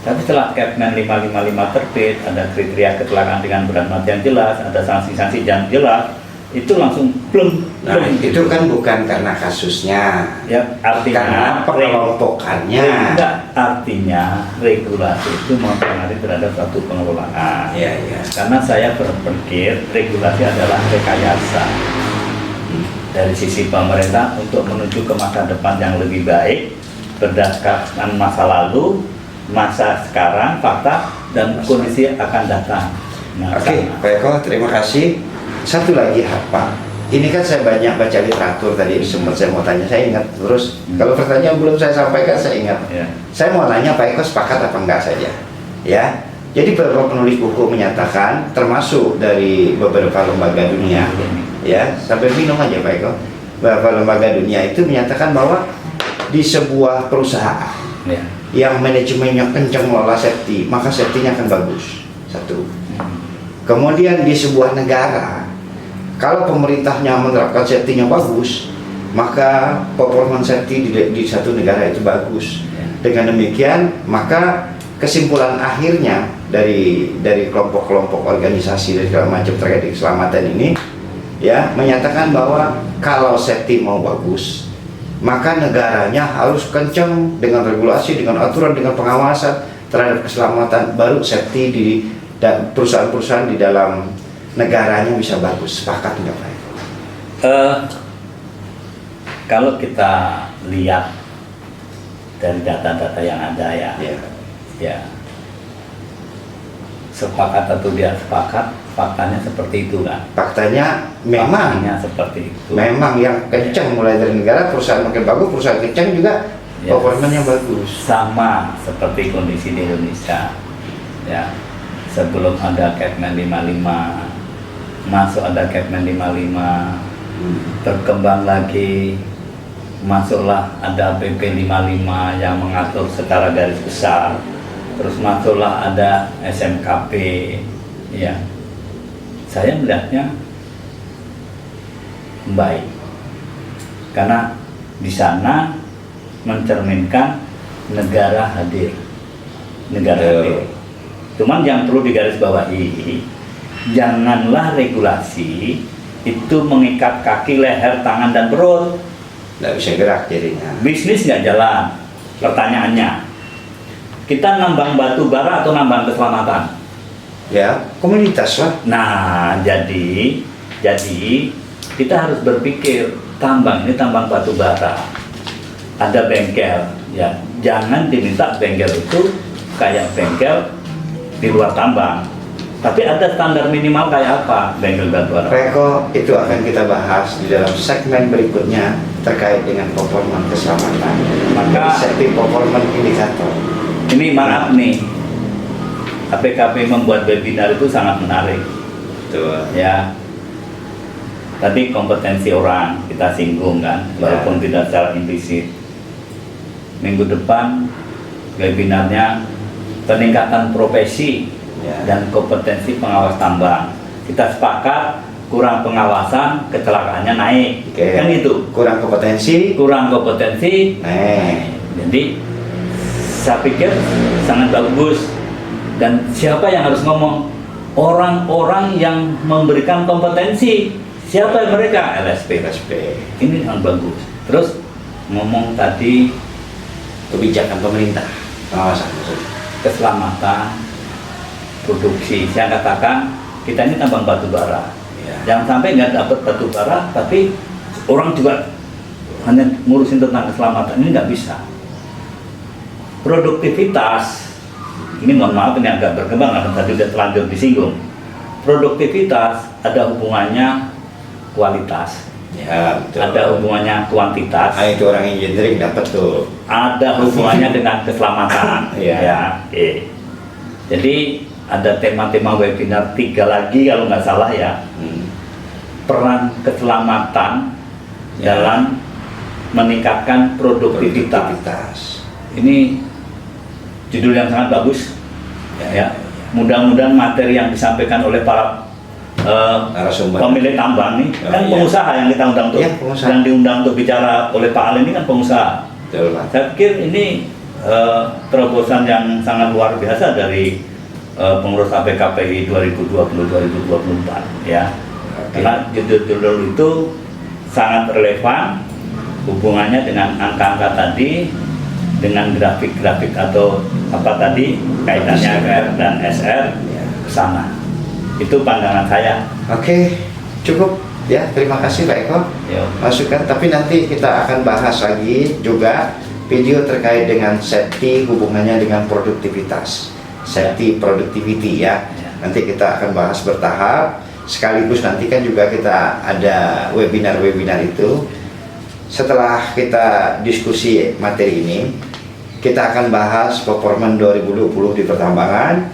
Tapi setelah Kepmen 555 terbit, ada kriteria kecelakaan dengan berat mati yang jelas, ada sanksi-sanksi yang jelas, itu langsung plum. Nah, itu kan bukan karena kasusnya. Ya, artinya karena pengelompokannya. Enggak, artinya regulasi itu mempengaruhi terhadap suatu pengelolaan. Iya, iya. Karena saya berpikir regulasi adalah rekayasa dari sisi pemerintah untuk menuju ke masa depan yang lebih baik berdasarkan masa lalu, masa sekarang, fakta, dan kondisi akan datang. Nah, Oke, Pak Eko, terima kasih. Satu lagi apa? Ini kan saya banyak baca literatur tadi, sempat saya mau tanya, saya ingat terus. Kalau pertanyaan belum saya sampaikan, saya ingat. Ya. Saya mau nanya Pak Eko sepakat apa enggak saja, ya. Jadi beberapa penulis buku menyatakan, termasuk dari beberapa lembaga dunia, ya, sampai minum aja Pak Eko. Beberapa lembaga dunia itu menyatakan bahwa di sebuah perusahaan Ya. yang manajemennya kencang mengelola safety, maka safety-nya akan bagus. Satu. Kemudian di sebuah negara, kalau pemerintahnya menerapkan safety-nya bagus, maka performance safety di satu negara itu bagus. Dengan demikian, maka kesimpulan akhirnya dari kelompok-kelompok organisasi dan segala macam terkait keselamatan ini, ya, menyatakan bahwa kalau safety mau bagus, maka negaranya harus kencang dengan regulasi, dengan aturan, dengan pengawasan terhadap keselamatan, baru safety di perusahaan-perusahaan di dalam negaranya bisa bagus. Sepakat nggak Pak? Kalau kita lihat dari data-data yang ada ya, sepakat atau tidak sepakat, faktanya seperti itu kan. Faktanya memang Faktanya seperti itu. memang yang kencang mulai dari negara, perusahaan makin bagus, perusahaan kencang juga performanya bagus. Sama seperti kondisi di Indonesia. Ya, sebelum ada Kepmen 55, masuk ada Kepmen 55, berkembang lagi, masuklah ada PP 55 yang mengatur secara garis besar, terus masuklah ada SMKP. Ya, saya melihatnya baik karena di sana mencerminkan negara hadir. Cuman yang perlu digarisbawahi, janganlah regulasi itu mengikat kaki, leher, tangan, dan perut. Nggak bisa gerak jadinya. Bisnis nggak jalan. Pertanyaannya, kita nambang batu bara atau nambang keselamatan? Ya, komunitas lah. Nah, jadi kita harus berpikir, tambang ini tambang batu bara, ada bengkel, ya jangan diminta bengkel itu kayak bengkel di luar tambang, tapi ada standar minimal kayak apa bengkel batu bara. Pak Eko, itu akan kita bahas di dalam segmen berikutnya terkait dengan performa keselamatan. Maka safety performance indikator. ini maaf nih, APKP membuat webinar itu sangat menarik. Betul. Ya, tadi kompetensi orang kita singgung kan, walaupun tidak secara implisit. Minggu depan webinarnya peningkatan profesi dan kompetensi pengawas tambang. Kita sepakat kurang pengawasan, kecelakaannya naik. Kan itu. Kurang kompetensi. Jadi saya pikir sangat bagus. Dan siapa yang harus ngomong? Orang-orang yang memberikan kompetensi. Siapa mereka? LSP. Ini yang bagus. Terus ngomong tadi Kebijakan pemerintah, pengawasan keselamatan produksi. Saya katakan kita ini tambang batu bara. Jangan sampai nggak dapat batu bara, tapi orang juga hanya ngurusin tentang keselamatan. Ini nggak bisa. Produktivitas, ini mohon maaf ini agak berkembang karena tadi sudah terlanjur disinggung. Produktivitas ada hubungannya kualitas. Ya, betul. Ada hubungannya kuantitas. Nah, itu orang engineering dapat tuh. Ada hubungannya dengan keselamatan. Ya. Oke. Jadi ada tema-tema webinar 3 lagi kalau nggak salah ya. Peran keselamatan dalam meningkatkan produktivitas. Ini judul yang sangat bagus ya. Mudah-mudahan materi yang disampaikan oleh para pemilik tambang nih kan pengusaha yang kita undang untuk yang diundang untuk bicara oleh Pak Al ini kan pengusaha. Betul, Pak. Saya pikir ini terobosan yang sangat luar biasa dari pengurus APKPI 2020-2024 ya. Karena judul-judul itu sangat relevan hubungannya dengan angka-angka tadi, dengan grafik-grafik atau apa tadi kaitannya R dan SR ke sana. Itu pandangan saya. Oke, cukup ya. Terima kasih Pak Eko masukan. Tapi nanti kita akan bahas lagi juga video terkait dengan safety hubungannya dengan produktivitas, safety productivity ya. Nanti kita akan bahas bertahap. Sekaligus nanti kan juga kita ada webinar-webinar itu. Setelah kita diskusi materi ini, kita akan bahas performa 2020 di pertambangan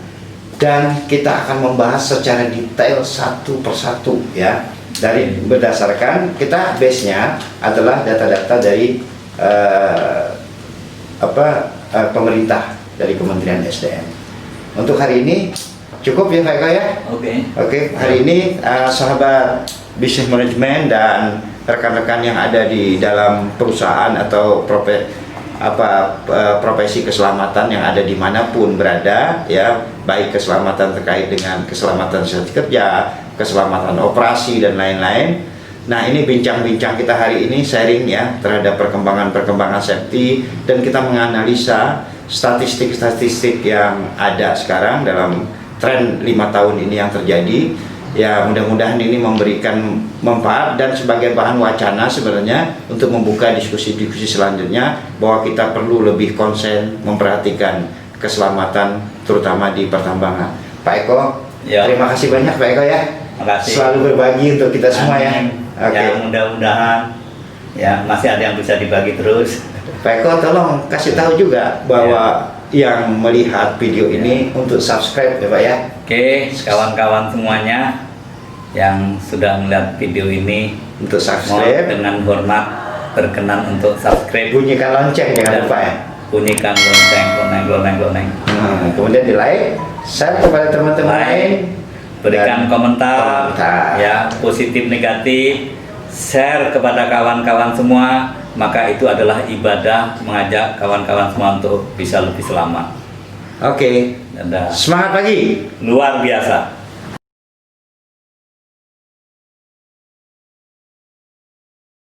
dan kita akan membahas secara detail satu persatu ya. Dari berdasarkan kita base-nya adalah data-data dari pemerintah dari Kementerian SDM. Untuk hari ini cukup ya Pak Eko ya. Oke. Hari ini sahabat bisnis manajemen dan rekan-rekan yang ada di dalam perusahaan atau profesi keselamatan yang ada dimanapun berada ya, baik keselamatan terkait dengan keselamatan kerja, keselamatan operasi dan lain-lain. Nah, ini bincang-bincang kita hari ini sharing ya terhadap perkembangan safety dan kita menganalisa statistik-statistik yang ada sekarang dalam tren 5 tahun ini yang terjadi. Ya, mudah-mudahan ini memberikan manfaat dan sebagai bahan wacana sebenarnya untuk membuka diskusi-diskusi selanjutnya bahwa kita perlu lebih konsen memperhatikan keselamatan terutama di pertambangan. Pak Eko, terima kasih banyak Pak Eko ya. Makasih. Selalu berbagi untuk kita semua ya. Ya, mudah-mudahan ya masih ada yang bisa dibagi terus. Pak Eko, tolong kasih tahu juga bahwa yang melihat video ini untuk subscribe ya Pak ya. Oke, kawan-kawan semuanya yang sudah melihat video ini untuk subscribe, dengan hormat berkenan untuk subscribe, bunyikan lonceng jangan lupa ya. Bunyikan lonceng. Kemudian di like, share kepada teman-teman lain, berikan komentar ya, positif negatif, share kepada kawan-kawan semua. Maka itu adalah ibadah mengajak kawan-kawan semua untuk bisa lebih selamat. Oke. Semangat pagi. Luar biasa.